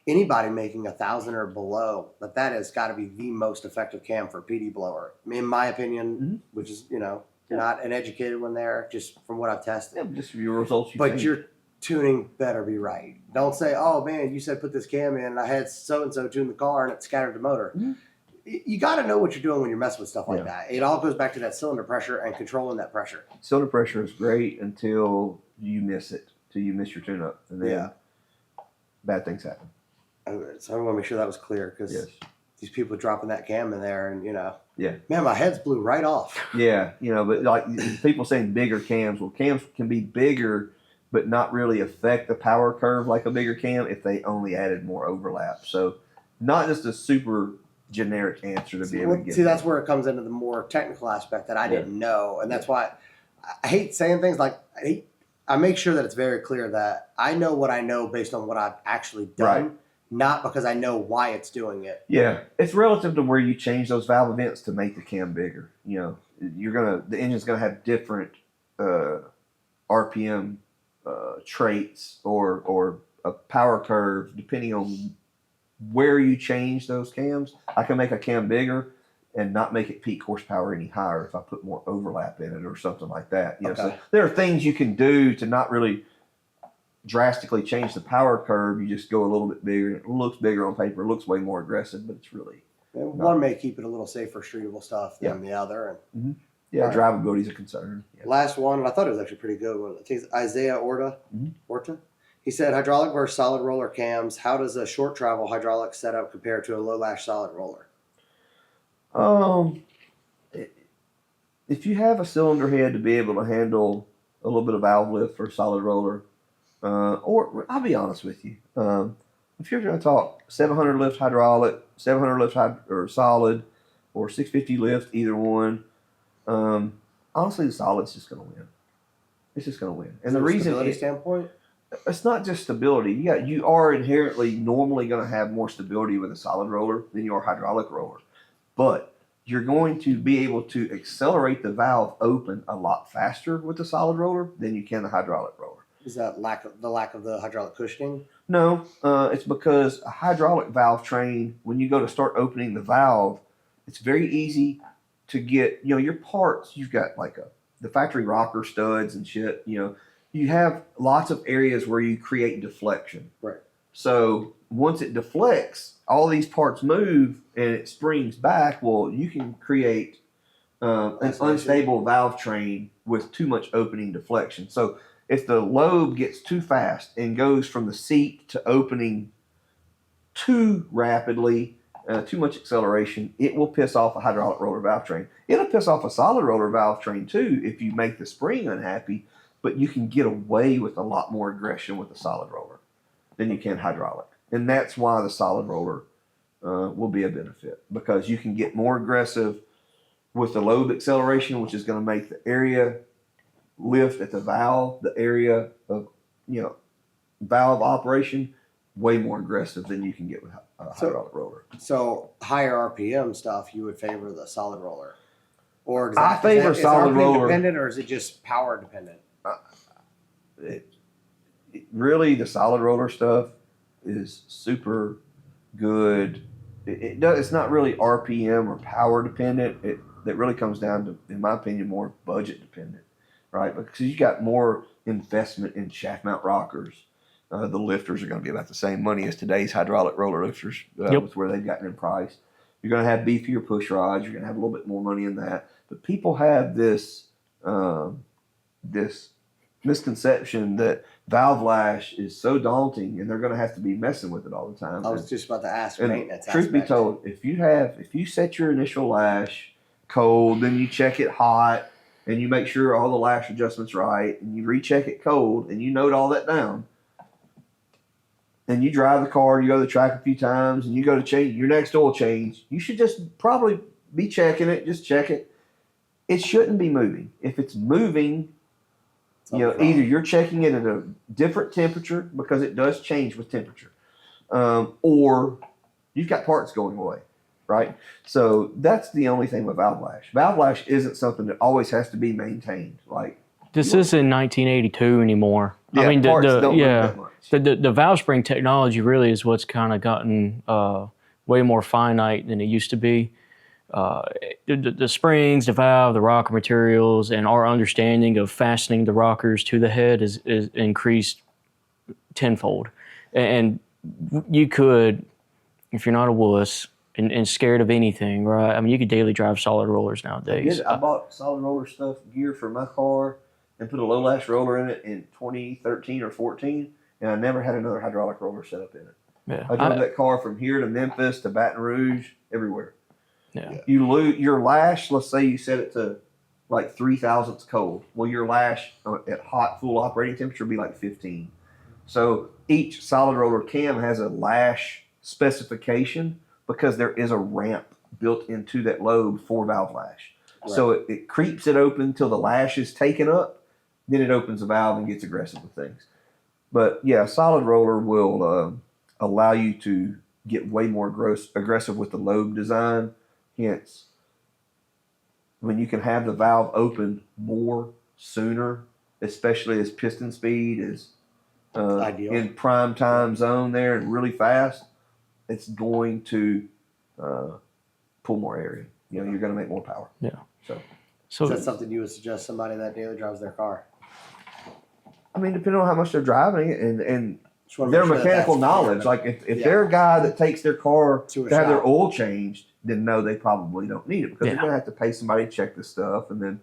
anybody making 1,000 or below, that has got to be the most effective cam for a PD blower, in my opinion. Mhm. Which is not an educated one there, just from what I've tested. Yeah, just your results. But your tuning better be right. Don't say, "Oh man, you said put this cam in, and I had so and so tune the car, and it scattered the motor." Mhm. you got to know what you're doing when you're messing with stuff like Yeah. that. It all goes back to that cylinder pressure and controlling that pressure. Cylinder pressure is great until you miss it, till you miss your tune-up, and then Yeah. bad things happen. So I want to make sure that was clear because Yes. these people dropping that cam in there, and Yeah. man, my head's blew right off. Yeah, but like people saying bigger cams. Well, cams can be bigger, but not really affect the power curve like a bigger cam if they only added more overlap. So, not just a super generic answer to be able to get. See, that's where it comes into the more technical aspect that I didn't know, and that's why I hate saying things like I make sure that it's very clear that I know what I know based on what I've actually done, Right. not because I know why it's doing it. Yeah, it's relative to where you change those valve events to make the cam bigger. The engine's gonna have different RPM traits or a power curve depending on where you change those cams. I can make a cam bigger and not make it peak horsepower any higher if I put more overlap in it or something like that. So Okay. there are things you can do to not really drastically change the power curve. You just go a little bit bigger. It looks bigger on paper. It looks way more aggressive, but it's really One may keep it a little safer streetable stuff than the other. And drivability is a concern. Yeah. last one, and I thought it was actually pretty good one. I think it's Isaiah Orta. Mhm. Orta. He said, hydraulic versus solid roller cams. How does a short travel hydraulic setup compare to a low lash solid roller? If you have a cylinder head to be able to handle a little bit of valve lift for a solid roller, or I'll be honest with you, if you're going to talk 700 lift hydraulic, 700 lift or solid, or 650 lift, either one, honestly, the solid's just going to win. It's just going to win, and the From a reason stability standpoint, it's not just stability. You are inherently normally going to have more stability with a solid roller than you are hydraulic roller, but you're going to be able to accelerate the valve open a lot faster with the solid roller than you can the hydraulic roller. is that the lack of the hydraulic cushioning? No, it's because a hydraulic valve train, when you go to start opening the valve, it's very easy to get, your parts. You've got like the factory rocker studs and shit, you have lots of areas where you create deflection. Right. So once it deflects, all these parts move and it springs back. Well, you can create an unstable valve train with too much opening deflection. So if the lobe gets too fast and goes from the seat to opening too rapidly, too much acceleration, it will piss off a hydraulic roller valve train. It'll piss off a solid roller valve train too if you make the spring unhappy, but you can get away with a lot more aggression with a solid roller than you can hydraulic. And that's why the solid roller will be a benefit, because you can get more aggressive with the lobe acceleration, which is going to make the area lift at the valve, the area of, valve operation, way more aggressive than you can get with a hydraulic roller. So higher RPM stuff, you would favor the solid roller, or I favor solid RPM roller. dependent, or is it just power dependent? Really, the solid roller stuff is super good. It's not really RPM or power dependent. That really comes down to, in my opinion, more budget dependent, right? Because you got more investment in shaft mount rockers. The lifters are going to be about the same money as today's hydraulic roller lifters, with where they've gotten in price. You're going to have beefier push rods. You're going to have a little bit more money in that. But people have this misconception that valve lash is so daunting, and they're going to have to be messing with it all the time. I was just about to ask And maintenance. truth be aspect. told, if you set your initial lash cold, then you check it hot, and you make sure all the lash adjustments right, and you recheck it cold, and you note all that down, and you drive the car, you go to the track a few times, and you go to change your next oil change, you should just probably be checking it. Just check it. It shouldn't be moving. If it's moving, either you're checking it at a different temperature, because it does change with temperature, or you've got parts going away, right? So that's the only thing with valve lash. Valve lash isn't something that always has to be maintained. Like, This isn't 1982 anymore. I mean, parts don't move that much. the valve spring technology really is what's kind of gotten way more finite than it used to be. The springs, the valve, the rocker materials, and our understanding of fastening the rockers to the head is increased tenfold. And you could, if you're not a wuss, and scared of anything, right? I mean, you could daily drive solid rollers nowadays. I bought solid roller stuff gear for my car and put a low lash roller in it in 2013 or 14, and I never had another hydraulic roller set up in it. Yeah, I drove that car from here to Memphis to Baton Rouge, everywhere. yeah. You lose your lash. Let's say you set it to like 3 thousandths cold. Well, your lash at hot full operating temperature would be like 15. So each solid roller cam has a lash specification because there is a ramp built into that lobe for valve lash. Right. So it creeps it open till the lash is taken up, then it opens the valve and gets aggressive with things. But yeah, a solid roller will allow you to get way more aggressive with the lobe design. Hence, when you can have the valve open more sooner, especially as piston speed is Ideal. in prime time zone there and really fast, it's going to pull more area. You know, you're going to make more power. Yeah. So Is that something you would suggest somebody that daily drives their car? I mean, depending on how much they're driving it and Just wanna their make sure that mechanical that's knowledge. clear. Like if Yeah. they're a guy that takes their car To to a have their shop. oil changed, then no, they probably don't need it because Yeah. they're gonna have to pay somebody to check this stuff. And then,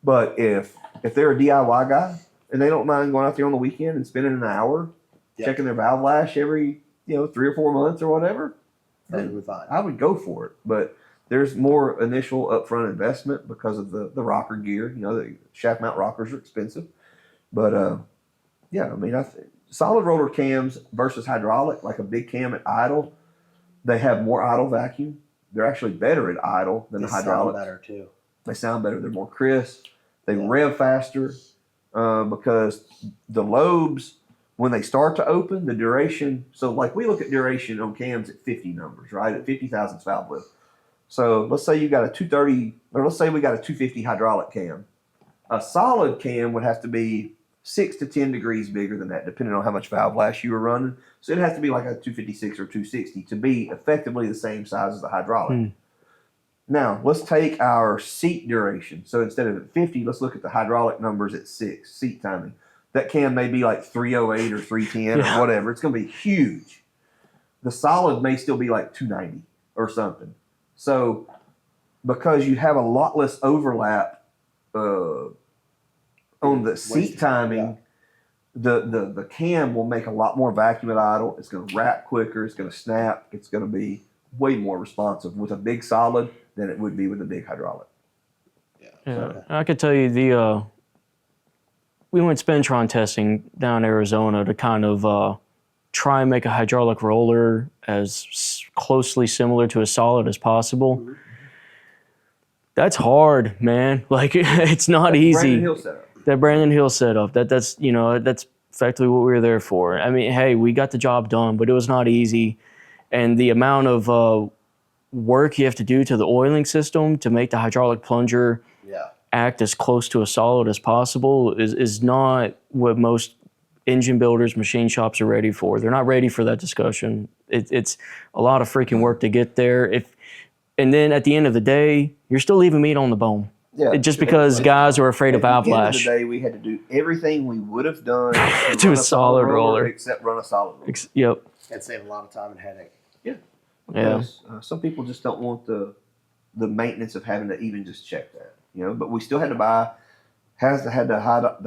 but if they're a DIY guy and they don't mind going out there on the weekend and spending an hour Yeah. checking their valve lash every 3 or 4 months or whatever, Perfectly fine. I would go for it. But there's more initial upfront investment because of the rocker gear. You know, the shaft mount rockers are expensive. But yeah, I mean, solid roller cams versus hydraulic, like a big cam at idle, they have more idle vacuum. They're actually better at idle than They the sound hydraulic. better too. They sound better. They're more crisp. They Yeah. rev faster because the lobes, when they start to open, the duration. So, like we look at duration on cams at 50 numbers, right? At 50 thousandths valve width. So, let's say you got a 230, or let's say we got a 250 hydraulic cam. A solid cam would have to be 6 to 10 degrees bigger than that, depending on how much valve lash you were running. So, it'd have to be like a 256 or 260 to be effectively the same size as the hydraulic. Now, let's take our seat duration. So instead of at 50, let's look at the hydraulic numbers at 6, seat timing. That cam may be like 308 or 310 Yeah. or whatever. It's going to be huge. The solid may still be like 290 or something. So because you have a lot less overlap on the seat Wasted, timing, the cam will make a lot more vacuum at idle. It's going to wrap quicker. It's going to snap. It's going to be way more responsive with a big solid than it would be with a big hydraulic. Yeah, I could tell you we went Spintron testing down in Arizona to kind of try and make a hydraulic roller as closely similar to a solid as possible. That's hard, man. Like it's not easy. Brandon Hill setup. That Brandon Hill setup. That's effectively what we were there for. I mean, hey, we got the job done, but it was not easy, and the amount of work you have to do to the oiling system to make the hydraulic plunger act as close to a solid as possible is not what most engine builders, machine shops are ready for. They're not ready for that discussion. It's a lot of freaking work to get there. And then at the end of the day, you're still leaving meat on the bone. Yeah, Just because guys are afraid of valve At the end lash. of the day, we had to do everything we would have done To run a solid roller. except run a solid roller. Yep. And save a lot of time and headache. Because, some people just don't want the maintenance of having to even just check that, But we still had to buy. Had the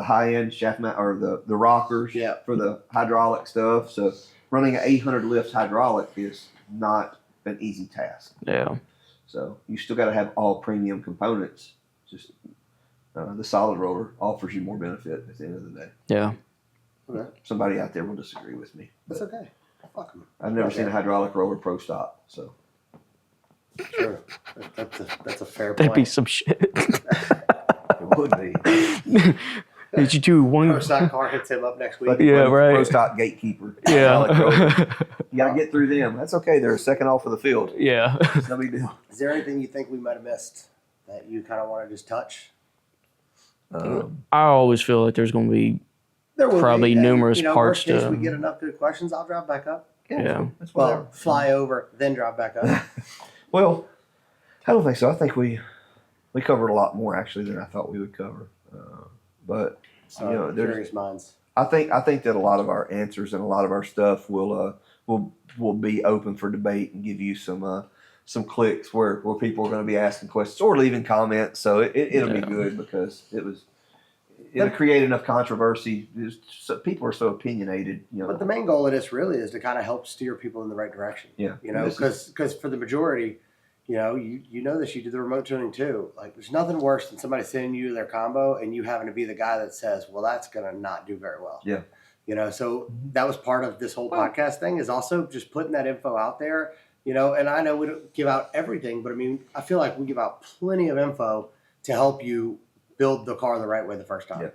high end shaft mount or the rockers for the hydraulic stuff. So running an 800 lifts hydraulic is not an easy task. Yeah. So you still got to have all premium components. Just the solid roller offers you more benefit at the end of the day. Yeah. Okay. Somebody out there will disagree with me. That's okay. Fuck 'em. I've never seen a hydraulic roller pro stop. So True. That's a fair That'd be point. some shit. it would be. Did you do one? Pro stock car hits him up next week. Like Yeah, right. Pro stop gatekeeper. Hydraulic roller. Yeah. You got to get through them. That's okay. They're a second off of the field. Yeah. It's no big deal. Is there anything you think we might have missed that you kind of want to just touch? I always feel like there's going to be There will Probably be. And, numerous worst parts case, to- we get enough good questions, I'll drive back up. Yeah. That's whatever. Well, fly over, then drive back up. Well, I don't think so. I think we covered a lot more actually than I thought we would cover. But So, there's- curious minds. I think that a lot of our answers and a lot of our stuff will will be open for debate and give you some clicks where people are going to be asking questions or leaving comments. So it'll be good because it'll create enough controversy. People are so opinionated, But the main goal of this really is to kind of help steer people in the right direction. Yeah, because for the majority, you know this, you do the remote tuning too. Like, there's nothing worse than somebody sending you their combo and you having to be the guy that says, well, that's going to not do very well. Yeah. So that was part of this whole podcast thing, is also just putting that info out there, and I know we don't give out everything, but I mean, I feel like we give out plenty of info to help you build the car the right way the first time. Yeah.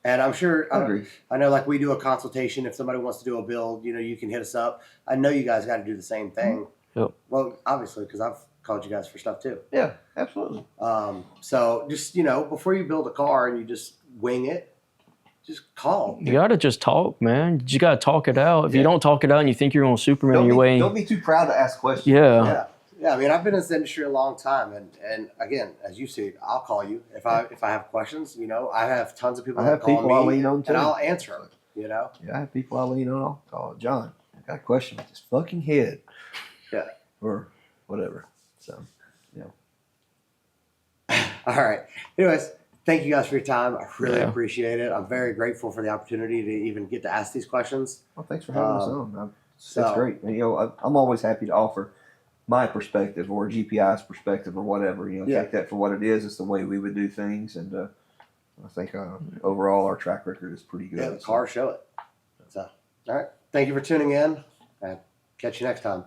And I'm sure, I agree. I know, like, we do a consultation. If somebody wants to do a build, you can hit us up. I know you guys got to do the same thing. Yep. Well, obviously, because I've called you guys for stuff too. Yeah, absolutely. So just, before you build a car and you just wing it, just call. You gotta just talk, man. You gotta talk it out. If you don't talk it out and you think you're on Superman your way, Don't be too proud to ask questions. yeah. Yeah. I mean, I've been in this industry a long time, and again, as you see, I'll call you if I have questions. I have tons of people I that have call people me, I lean on too. and I'll answer them. Yeah, I have people I lean on. I'll call John. I got a question with this fucking head. Yeah. Or whatever. So, All right. Anyways, thank you guys for your time. I really Yeah. appreciate it. I'm very grateful for the opportunity to even get to ask these questions. well, thanks for having us on. So That's great. And, I'm always happy to offer my perspective or GPI's perspective or whatever. Yeah. Take that for what it is. It's the way we would do things, and I think overall our track record is pretty good. Yeah, the cars show it. So, all right. Thank you for tuning in, and catch you next time.